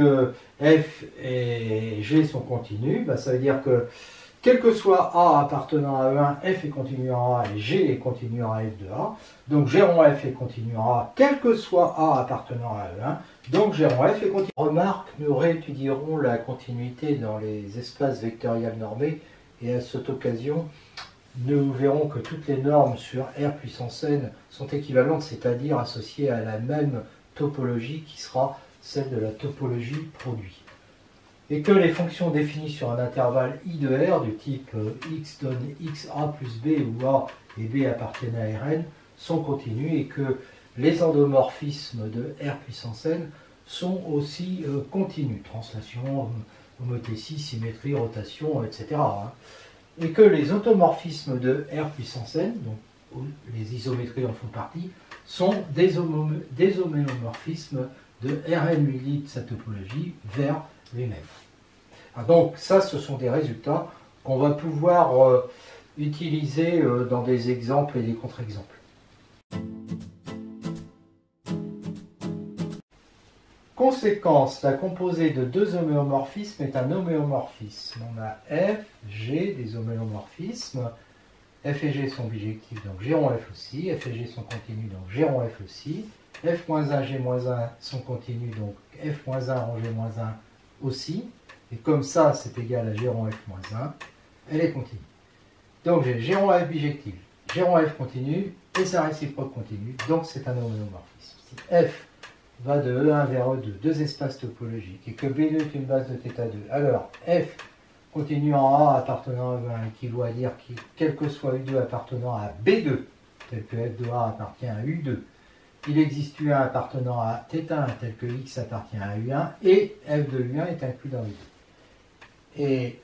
f et g sont continus, bah, ça veut dire que quel que soit A appartenant à E1, f est continu en A et g est continu en f de A. Donc g rond f est continu en A, quel que soit A appartenant à E1. Donc g rond f est continu. Remarque, nous réétudierons la continuité dans les espaces vectoriels normés. Et à cette occasion, nous verrons que toutes les normes sur R puissance n sont équivalentes, c'est-à-dire associées à la même topologie qui sera celle de la topologie produit. Et que les fonctions définies sur un intervalle I de R du type x donne xa plus b où A et b appartiennent à Rn sont continues et que les endomorphismes de R puissance n sont aussi continus. Translation, homothétie, symétrie, rotation, etc. Et que les automorphismes de R puissance n, donc les isométries en font partie, sont des homéomorphismes de Rn unité de sa topologie vers lui-même. Donc ça, ce sont des résultats qu'on va pouvoir utiliser dans des exemples et des contre-exemples. Conséquence, la composée de deux homéomorphismes est un homéomorphisme. On a F, G, des homéomorphismes. F et G sont bijectifs, donc G rond F aussi. F et G sont continus, donc G rond F aussi. F-1, G-1 sont continus, donc F-1 rond G-1 aussi. Et comme ça, c'est égal à G rond F-1, elle est continue. Donc j'ai G rond F bijectif, G rond F continue et sa réciproque continue, donc c'est un homéomorphisme. Si F va de E1 vers E2, deux espaces topologiques, et que B2 est une base de θ2, alors F continue en A appartenant à E1 équivaut à dire que quel que soit U2 appartenant à B2, tel que F de A appartient à U2, il existe U1 appartenant à θ1 tel que X appartient à U1, et F de U1 est inclus dans U2. Et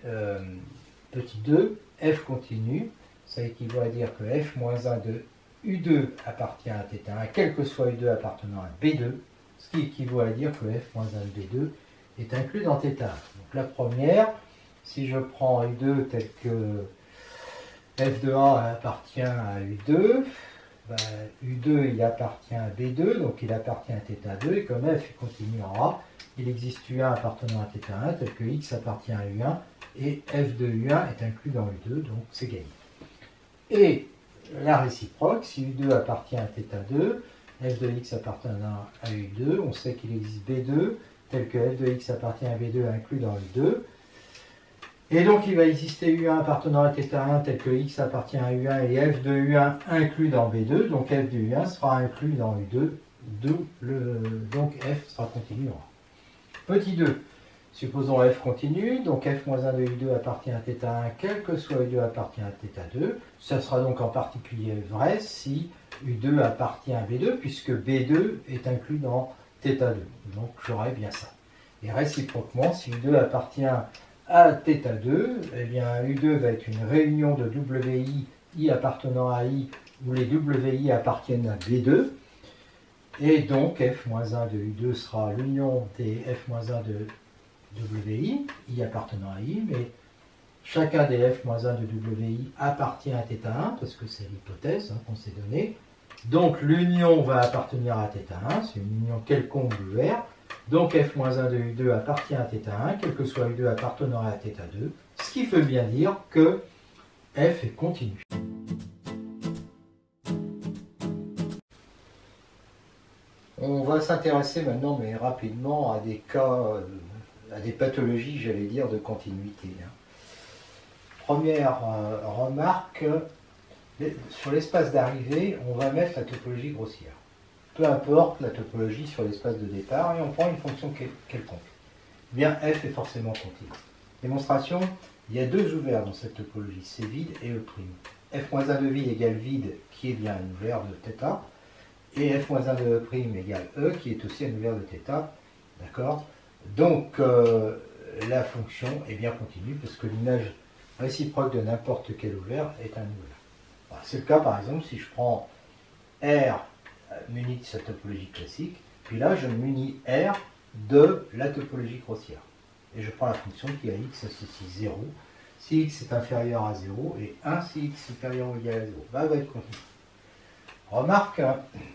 petit 2, F continue, ça équivaut à dire que F-1 de U2 appartient à θ1, quel que soit U2 appartenant à B2, ce qui équivaut à dire que F-1 de B2 est inclus dans θ1. Donc la première, si je prends U2 tel que F de A appartient à U2, ben, U2 il appartient à B2, donc il appartient à θ2, et comme F est continu en A, il existe U1 appartenant à θ1, tel que X appartient à U1, et F de U1 est inclus dans U2, donc c'est gagné. Et la réciproque, si U2 appartient à θ2, F de X appartenant à U2, on sait qu'il existe B2, tel que F de X appartient à B2 inclus dans U2. Et donc il va exister U1 appartenant à θ1 tel que X appartient à U1 et F de U1 inclus dans B2, donc F de U1 sera inclus dans U2, donc F sera continu en A. Petit 2, supposons F continue, donc F-1 de U2 appartient à θ1, quel que soit U2 appartient à θ2, ça sera donc en particulier vrai si U2 appartient à B2, puisque B2 est inclus dans θ2, donc j'aurai bien ça. Et réciproquement, si U2 appartient à θ2, eh bien U2 va être une réunion de WI, I appartenant à I, où les WI appartiennent à B2. Et donc f-1 de U2 sera l'union des f-1 de WI, I appartenant à I, mais chacun des f-1 de WI appartient à θ1, parce que c'est l'hypothèse qu'on s'est donnée. Donc l'union va appartenir à θ1, c'est une union quelconque du R. Donc f-1 de U2 appartient à θ1, quel que soit U2 appartenant à θ2, ce qui veut bien dire que f est continu. On va s'intéresser maintenant, mais rapidement, à des cas, à des pathologies, j'allais dire, de continuité. Première remarque, sur l'espace d'arrivée, on va mettre la topologie grossière. Peu importe la topologie sur l'espace de départ, et on prend une fonction quelconque. Eh bien, f est forcément continu. Démonstration, il y a deux ouverts dans cette topologie, c'est vide et E'. f-1 de vide égale vide, qui est bien un ouvert de θ, et f-1 de E' égale E, qui est aussi un ouvert de θ. D'accord? Donc, la fonction est bien continue, parce que l'image réciproque de n'importe quel ouvert est un ouvert. C'est le cas, par exemple, si je prends R muni de sa topologie classique, puis là, je munis R de la topologie grossière. Et je prends la fonction qui à x associe 0, si x est inférieur à 0, et 1 si x est supérieur ou égal à 0. Va être continu. Remarque,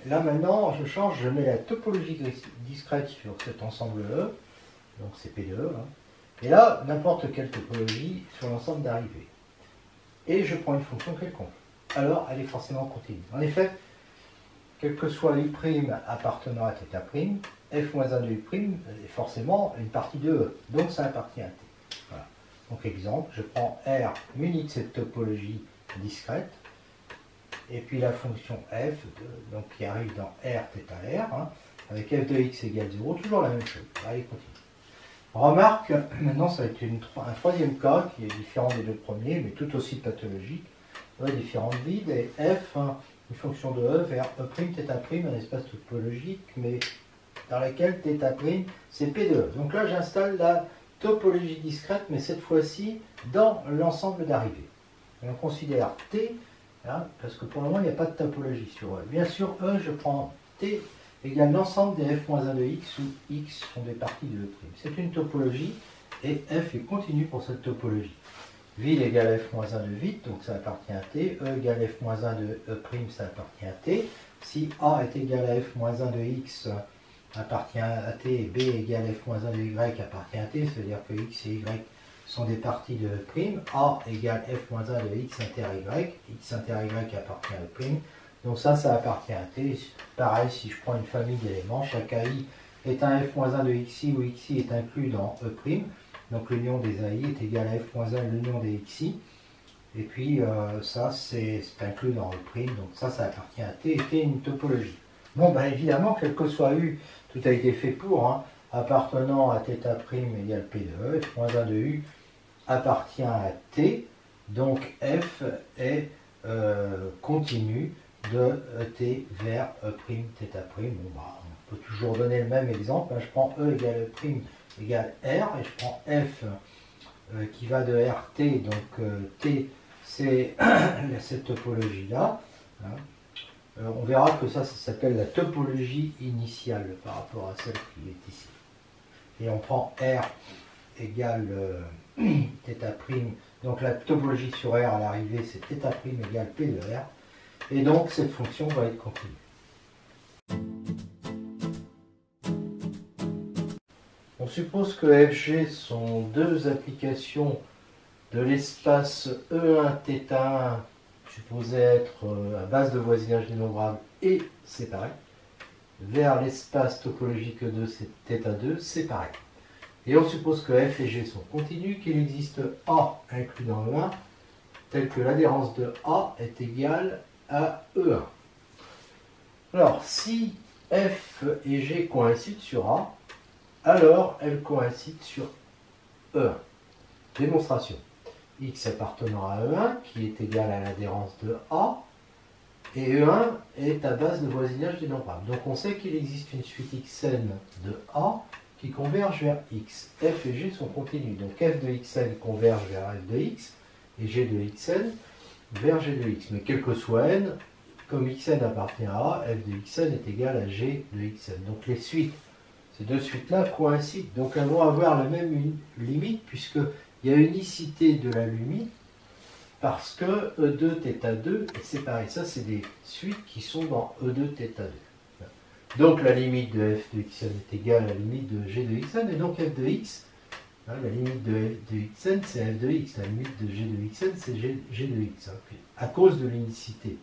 là maintenant, je change, je mets la topologie discrète sur cet ensemble E, donc c'est P de E, et là, n'importe quelle topologie sur l'ensemble d'arrivée. Et je prends une fonction quelconque. Alors, elle est forcément continue. En effet, quel que soit U' appartenant à θ', f-1 de U' est forcément une partie de E, donc ça appartient à T. Voilà. Donc exemple, je prends R muni de cette topologie discrète, et puis la fonction f, donc qui arrive dans R, θR, avec f de x égale 0, toujours la même chose. Allez, continue. Remarque, maintenant ça va être un troisième cas qui est différent des deux premiers, mais tout aussi pathologique. Différent de vide, et f, une fonction de E vers E', θ', un espace topologique, mais dans laquelle θ' c'est P de E. Donc là j'installe la topologie discrète, mais cette fois-ci dans l'ensemble d'arrivée. On considère T, parce que pour le moment il n'y a pas de topologie sur E. Bien sûr, E, je prends T égale l'ensemble des f-1 de x, où x sont des parties de E'. C'est une topologie, et f est continu pour cette topologie. Vide égale f-1 de vide, donc ça appartient à T. E égale f-1 de E', ça appartient à T. Si A est égal à f-1 de x appartient à T, et B égale f-1 de y appartient à T, c'est-à-dire que x et y sont des parties de E'. A égale f-1 de x inter y, x inter y appartient à E'. Donc ça appartient à T. Pareil, si je prends une famille d'éléments, chaque AI est un f-1 de xi, où xi est inclus dans E'. Donc l'union des AI est égale à f-1 l'union des xi. Et puis ça c'est inclus dans E', donc ça appartient à T, et T est une topologie. Bon, ben évidemment, quel que soit U, tout a été fait pour, appartenant à θ' égale P de E, f-1 de U appartient à T, donc F est continu de T vers E', θ'. Bon, bah, on peut toujours donner le même exemple, je prends E égale E' égale R, et je prends F qui va de RT, donc T c'est cette topologie-là. On verra que ça s'appelle la topologie initiale par rapport à celle qui est ici. Et on prend R égale θ', donc la topologie sur R à l'arrivée c'est θ' égale P de R, et donc cette fonction va être continue. On suppose que FG sont deux applications de l'espace E1 θ1 supposé être à base de voisinage dénombrable et séparé, vers l'espace topologique E2 c'est θ2 séparé. Et on suppose que F et G sont continus, qu'il existe A inclus dans E1, tel que l'adhérence de A est égale à E1. Alors, si F et G coïncident sur A, alors elles coïncident sur E1. Démonstration. X appartenant à E1, qui est égal à l'adhérence de A, et E1 est à base de voisinage dénombrable. Donc on sait qu'il existe une suite xn de A qui converge vers X. F et G sont continus. Donc F de xn converge vers F de X, et G de xn vers G de X. Mais quel que soit n, comme xn appartient à A, f de xn est égal à g de xn. Donc les suites, ces deux suites-là coïncident. Donc elles vont avoir la même limite, puisqu'il y a unicité de la limite, parce que E2 θ2 est séparé. Ça, c'est des suites qui sont dans E2 θ2. Donc la limite de f de xn est égale à la limite de g de xn, et donc f de x, hein, la limite de f de xn, c'est f de x, la limite de g de xn, c'est g de x, hein, à cause de l'unicité.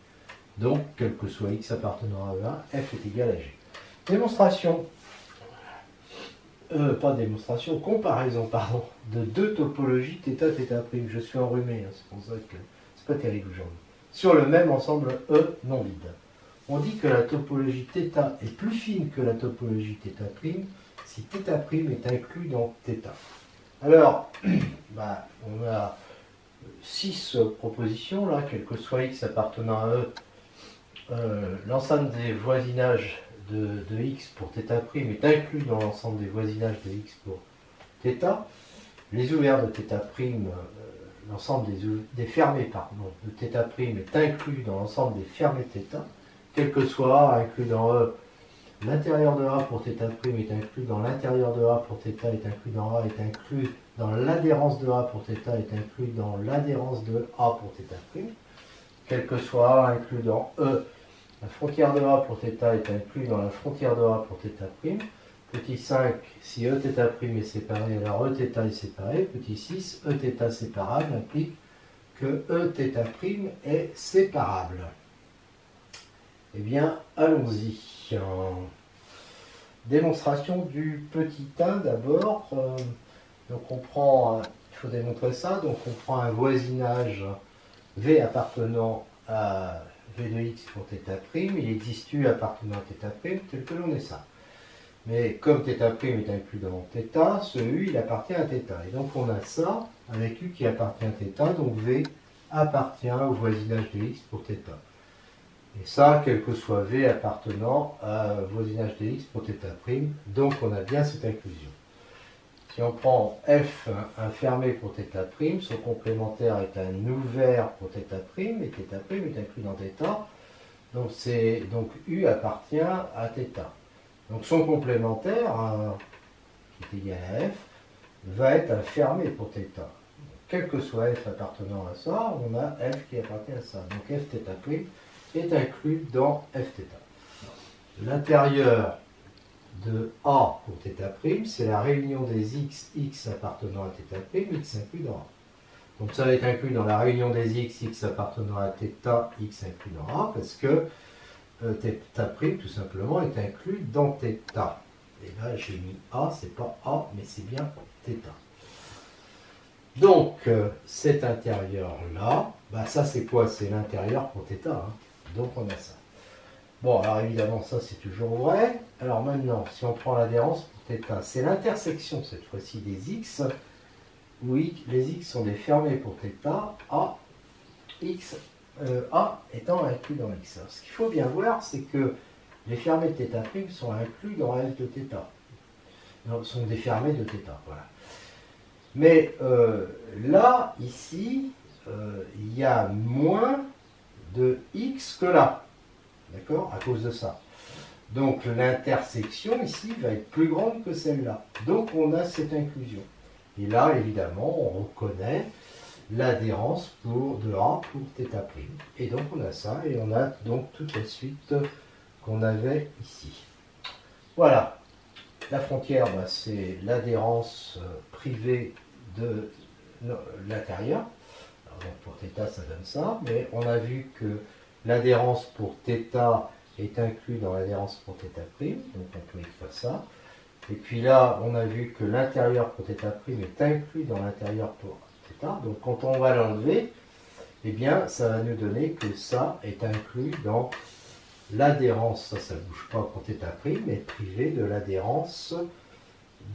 Donc, quel que soit x appartenant à E1, f est égal à g. Démonstration, comparaison, pardon, de deux topologies θ, θ'O. Je suis enrhumé, hein, c'est pour ça que c'est pas terrible aujourd'hui. Sur le même ensemble E non vide. On dit que la topologie θ est plus fine que la topologie θ' si θ' est inclus dans θ. Alors, on a 6 propositions là, quel que soit x appartenant à E, l'ensemble des voisinages de x pour θ' est inclus dans l'ensemble des voisinages de x pour θ. Les ouverts de θ', l'ensemble des fermés de θ' est inclus dans l'ensemble des fermés θ. Quel que soit A inclus dans E, l'intérieur de A pour θ' est inclus dans l'intérieur de A pour θ est inclus dans A, est inclus dans l'adhérence de A pour θ, est inclus dans l'adhérence de A pour θ'. Quel que soit A inclus dans E, la frontière de A pour θ est inclus dans la frontière de A pour θ'. Petit 5, si Eθ' est séparé, alors Eθ est séparé. Petit 6, Eθ séparable implique que Eθ' est séparable. Eh bien, allons-y. Démonstration du petit a d'abord. Donc on prend, il faut démontrer ça, donc on prend un voisinage V appartenant à V de x pour θ', il existe U appartenant à θ', tel que l'on est ça. Mais comme θ' est inclus dans θ, ce U il appartient à θ. Et donc on a ça avec U qui appartient à θ, donc V appartient au voisinage de x pour θ. Et ça, quel que soit V appartenant à voisinage de x pour θ', donc on a bien cette inclusion. Si on prend F un fermé pour θ', son complémentaire est un ouvert pour θ', et θ' est inclus dans θ, donc U appartient à θ. Donc son complémentaire, qui est égal à F, va être un fermé pour θ. Quel que soit F appartenant à ça, on a F qui appartient à ça. Donc Fθ' est inclus dans Fθ. L'intérieur de A pour θ', c'est la réunion des x appartenant à θ', x inclus dans A. Donc ça va être inclus dans la réunion des x appartenant à θ, x inclus dans A, parce que θ' tout simplement est inclus dans θ. Et là j'ai mis A, c'est pas A, mais c'est bien θ. Donc cet intérieur-là, ça c'est quoi? C'est l'intérieur pour θ. Hein. Donc on a ça. Bon, alors évidemment, ça c'est toujours vrai. Alors maintenant, si on prend l'adhérence pour θ, c'est l'intersection cette fois-ci des x, où les x sont des fermés pour θ, A, A étant inclus dans x. Alors, ce qu'il faut bien voir, c'est que les fermés de θ' sont inclus dans f de θ. Donc, sont des fermés de θ, voilà. Mais là, ici, il y a moins de x que là. D'accord? À cause de ça. Donc l'intersection ici va être plus grande que celle-là. Donc on a cette inclusion. Et là, évidemment, on reconnaît l'adhérence de A pour θ'. Et donc on a ça, et on a donc toute la suite qu'on avait ici. Voilà. La frontière, c'est l'adhérence privée de l'intérieur. Donc pour θ, ça donne ça, mais on a vu que l'adhérence pour θ est inclus dans l'adhérence pour θ', donc on peut écrire ça. Et puis là, on a vu que l'intérieur pour θ' est inclus dans l'intérieur pour θ. Donc quand on va l'enlever, eh bien, ça va nous donner que ça est inclus dans l'adhérence, ça ne bouge pas pour θ', mais privé de l'adhérence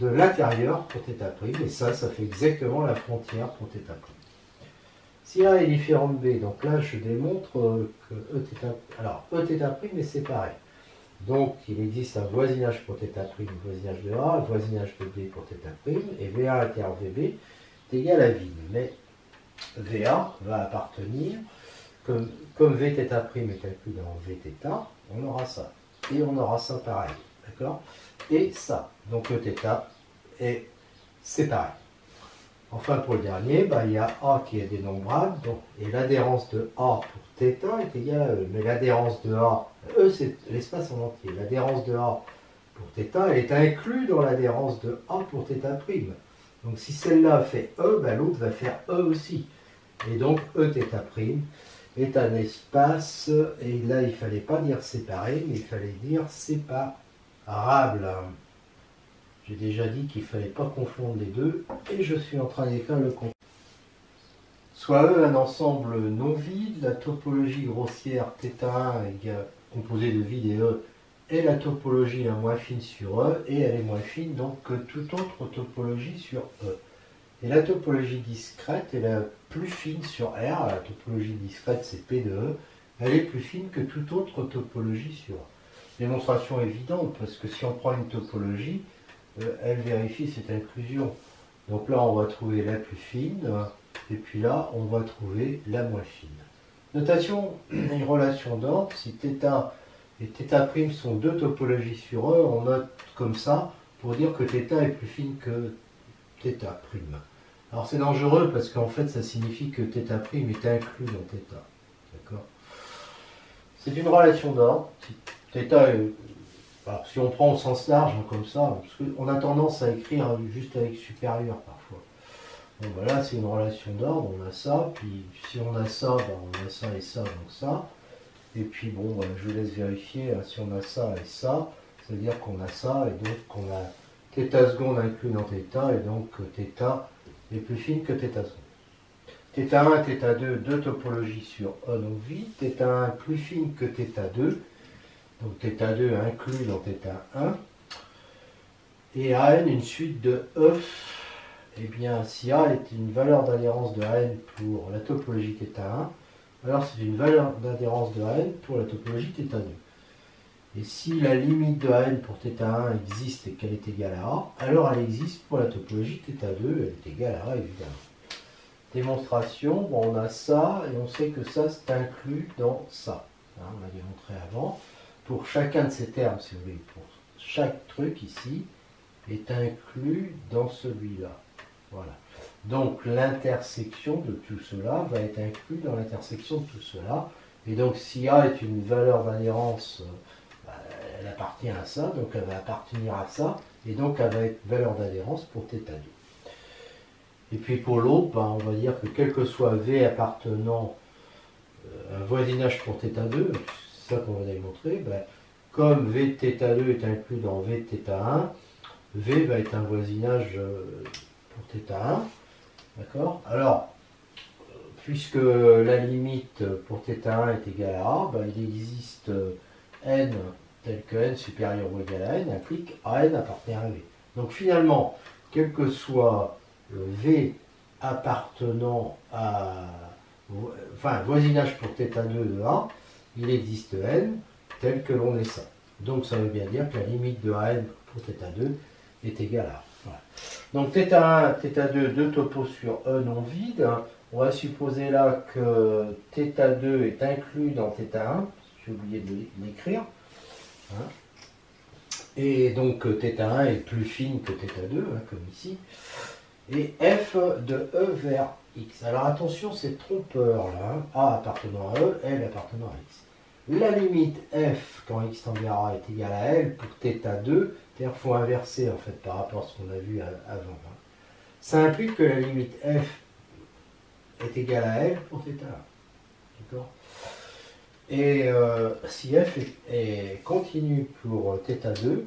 de l'intérieur pour θ'. Et ça fait exactement la frontière pour θ'. Si A est différent de B, donc là je démontre que Eθ' est séparé. Donc il existe un voisinage pour θ', voisinage de A, un voisinage de B pour θ', et VA inter VB est égal à vide. Mais VA va appartenir comme V θ' est inclus dans V θ, on aura ça. Et on aura ça pareil. D'accord? Et ça. Donc le θ, et c'est pareil. Enfin, pour le dernier, bah, il y a A qui est dénombrable, donc, et l'adhérence de A pour θ est égale à E. Mais l'adhérence de A, E c'est l'espace en entier. L'adhérence de A pour θ, elle est inclue dans l'adhérence de A pour θ'O'. Donc si celle-là fait E, bah, l'autre va faire E aussi. Et donc Eθ' est un espace, et là il ne fallait pas dire séparé, mais il fallait dire séparable. J'ai déjà dit qu'il ne fallait pas confondre les deux, et je suis en train d'écrire le compte. Soit E un ensemble non vide, la topologie grossière θ1 est composée de vide et E, est la topologie la moins fine sur E, et elle est moins fine donc que toute autre topologie sur E. Et la topologie discrète est la plus fine sur R, la topologie discrète c'est P de E, elle est plus fine que toute autre topologie sur E. Démonstration évidente, parce que si on prend une topologie, elle vérifie cette inclusion. Donc là, on va trouver la plus fine, et puis là, on va trouver la moins fine. Notation, une relation d'ordre, si θ et θ' sont deux topologies sur E, on note comme ça, pour dire que θ est plus fine que θ'. Alors c'est dangereux, parce qu'en fait, ça signifie que θ' est inclus dans θ. D'accord? C'est une relation d'ordre. Si θ est... Alors, si on prend au sens large, comme ça, parce qu'on a tendance à écrire juste avec supérieur parfois. Bon, voilà, c'est une relation d'ordre, on a ça, puis si on a ça, ben, on a ça et ça, donc ça. Et puis bon, ben, je vous laisse vérifier, hein, si on a ça et ça, ça veut dire qu'on a ça, et donc qu'on a θ seconde inclus dans θ, et donc θ est plus fine que θ seconde. θ1 et θ2, deux topologies sur E non vide, θ1 plus fine que θ2, donc θ2 inclus dans θ1, et AN une suite de E, et bien si A est une valeur d'adhérence de AN pour la topologie θ1, alors c'est une valeur d'adhérence de AN pour la topologie θ2. Et si la limite de AN pour θ1 existe et qu'elle est égale à A, alors elle existe pour la topologie θ2, elle est égale à A évidemment. Démonstration, bon, on a ça, et on sait que ça c'est inclus dans ça. Hein, on l'a démontré avant. Pour chacun de ces termes, si vous voulez, pour chaque truc ici, est inclus dans celui-là. Voilà. Donc l'intersection de tout cela va être inclus dans l'intersection de tout cela. Et donc si A est une valeur d'adhérence, elle appartient à ça, donc elle va appartenir à ça, et donc elle va être valeur d'adhérence pour θ2. Et puis pour l'autre, on va dire que quel que soit V appartenant à un voisinage pour θ2, c'est ça qu'on va démontrer, comme V θ2 est inclus dans V θ1, V va être un voisinage pour θ1. D'accord? Alors, puisque la limite pour θ1 est égale à A, il existe n tel que n supérieur ou égal à n implique AN appartient à V. Donc finalement, quel que soit V appartenant à voisinage pour θ2 de A, il existe n tel que l'on est ça. Donc ça veut bien dire que la limite de AN pour θ2 est égale à A. Voilà. Donc θ1, θ2, deux topos sur E non vide. On va supposer là que θ2 est inclus dans θ1. J'ai oublié de l'écrire. Hein. Et donc θ1 est plus fine que θ2, comme ici. Et f de E vers x. Alors attention, c'est trompeur là. Hein. A appartenant à E, L appartenant à x. La limite f, quand x tend vers A, est égale à L pour θ2. C'est-à-dire qu'il faut inverser en fait par rapport à ce qu'on a vu avant. Hein. Ça implique que la limite f est égale à L pour θ1. D'accord? Et si f est continu pour θ2,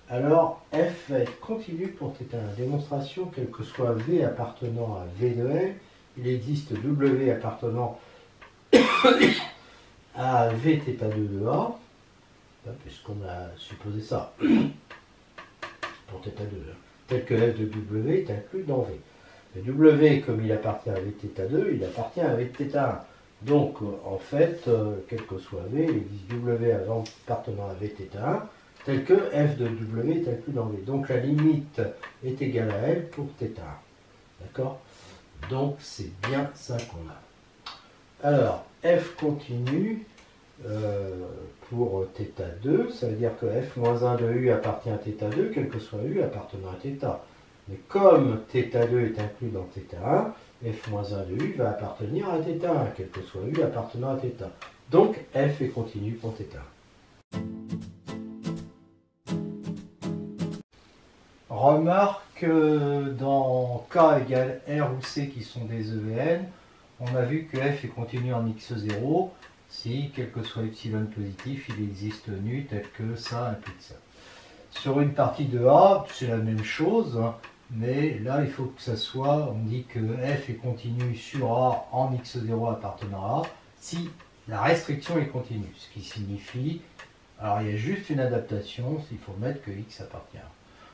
alors f va être continu pour θ1. Démonstration, quel que soit V appartenant à V de L, il existe W appartenant à V θ2 de A, puisqu'on a supposé ça pour θ2, tel que f de W est inclus dans V. Le W, comme il appartient à V θ2, il appartient à V θ1. Donc, en fait, quel que soit V, il existe W appartenant à V θ1, tel que f de W est inclus dans V. Donc, la limite est égale à L pour θ1. D'accord? Donc, c'est bien ça qu'on a. Alors, f continu pour θ2, ça veut dire que f-1 de u appartient à θ2, quel que soit u appartenant à θ. Mais comme θ2 est inclus dans θ1, f-1 de u va appartenir à θ1, quel que soit u appartenant à θ. Donc f est continu pour θ1. Remarque que dans K égale R ou C qui sont des EVN, on a vu que f est continu en x0 si, quel que soit epsilon positif, il existe nu tel que ça implique ça. Sur une partie de A, c'est la même chose, hein, mais là il faut que ça soit, on dit que f est continu sur A en x0 appartenant à A si la restriction est continue, ce qui signifie, alors il y a juste une adaptation, il faut mettre que x appartient à A.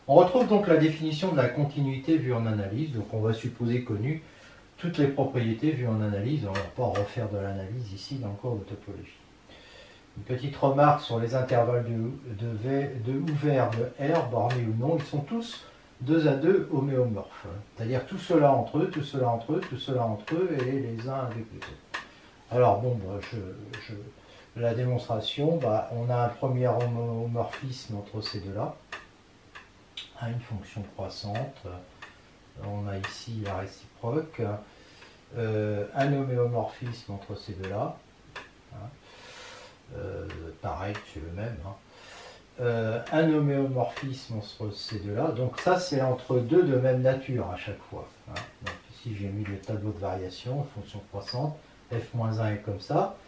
On retrouve donc la définition de la continuité vue en analyse, donc on va supposer connu toutes les propriétés vues en analyse, on ne va pas refaire de l'analyse ici dans le cours de topologie. Une petite remarque sur les intervalles de ouvert de R, bornés ou non, ils sont tous 2 à 2 homéomorphes. C'est-à-dire tout cela entre eux, tout cela entre eux, tout cela entre eux, et les uns avec les autres. Alors bon, la démonstration, on a un premier homomorphisme entre ces deux-là, une fonction croissante. On a ici la réciproque, un homéomorphisme entre ces deux-là, pareil, c'est le même, un homéomorphisme entre ces deux-là, donc ça c'est entre deux de même nature à chaque fois. Donc ici j'ai mis le tableau de variation, fonction croissante, f-1 est comme ça.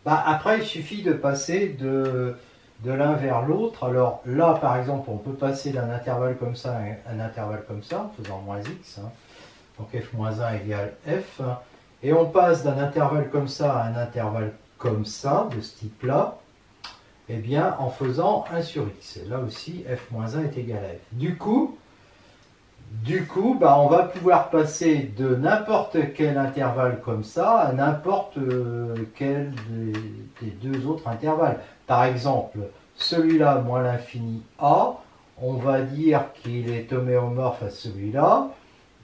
Après il suffit de passer de l'un vers l'autre. Alors là, par exemple, on peut passer d'un intervalle comme ça à un intervalle comme ça, en faisant moins x. Donc f-1 égale f. Et on passe d'un intervalle comme ça à un intervalle comme ça, de ce type-là, eh bien, en faisant 1 sur x. Et là aussi, f-1 est égal à f. Du coup, on va pouvoir passer de n'importe quel intervalle comme ça à n'importe quel des deux autres intervalles. Par exemple, celui-là moins l'infini a, on va dire qu'il est homéomorphe à celui-là,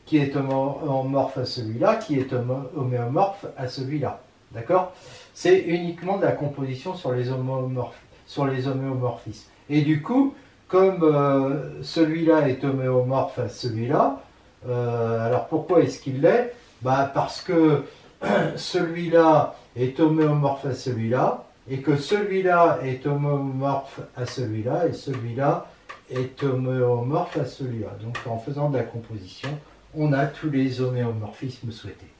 qui est homéomorphe à celui-là, qui est homéomorphe à celui-là. D'accord? C'est uniquement de la composition sur les homéomorphismes. Et du coup, comme celui-là est homéomorphe à celui-là, alors pourquoi est-ce qu'il l'est? Parce que celui-là est homéomorphe à celui-là, et que celui-là est homéomorphe à celui-là, et celui-là est homéomorphe à celui-là. Donc en faisant de la composition, on a tous les homéomorphismes souhaités.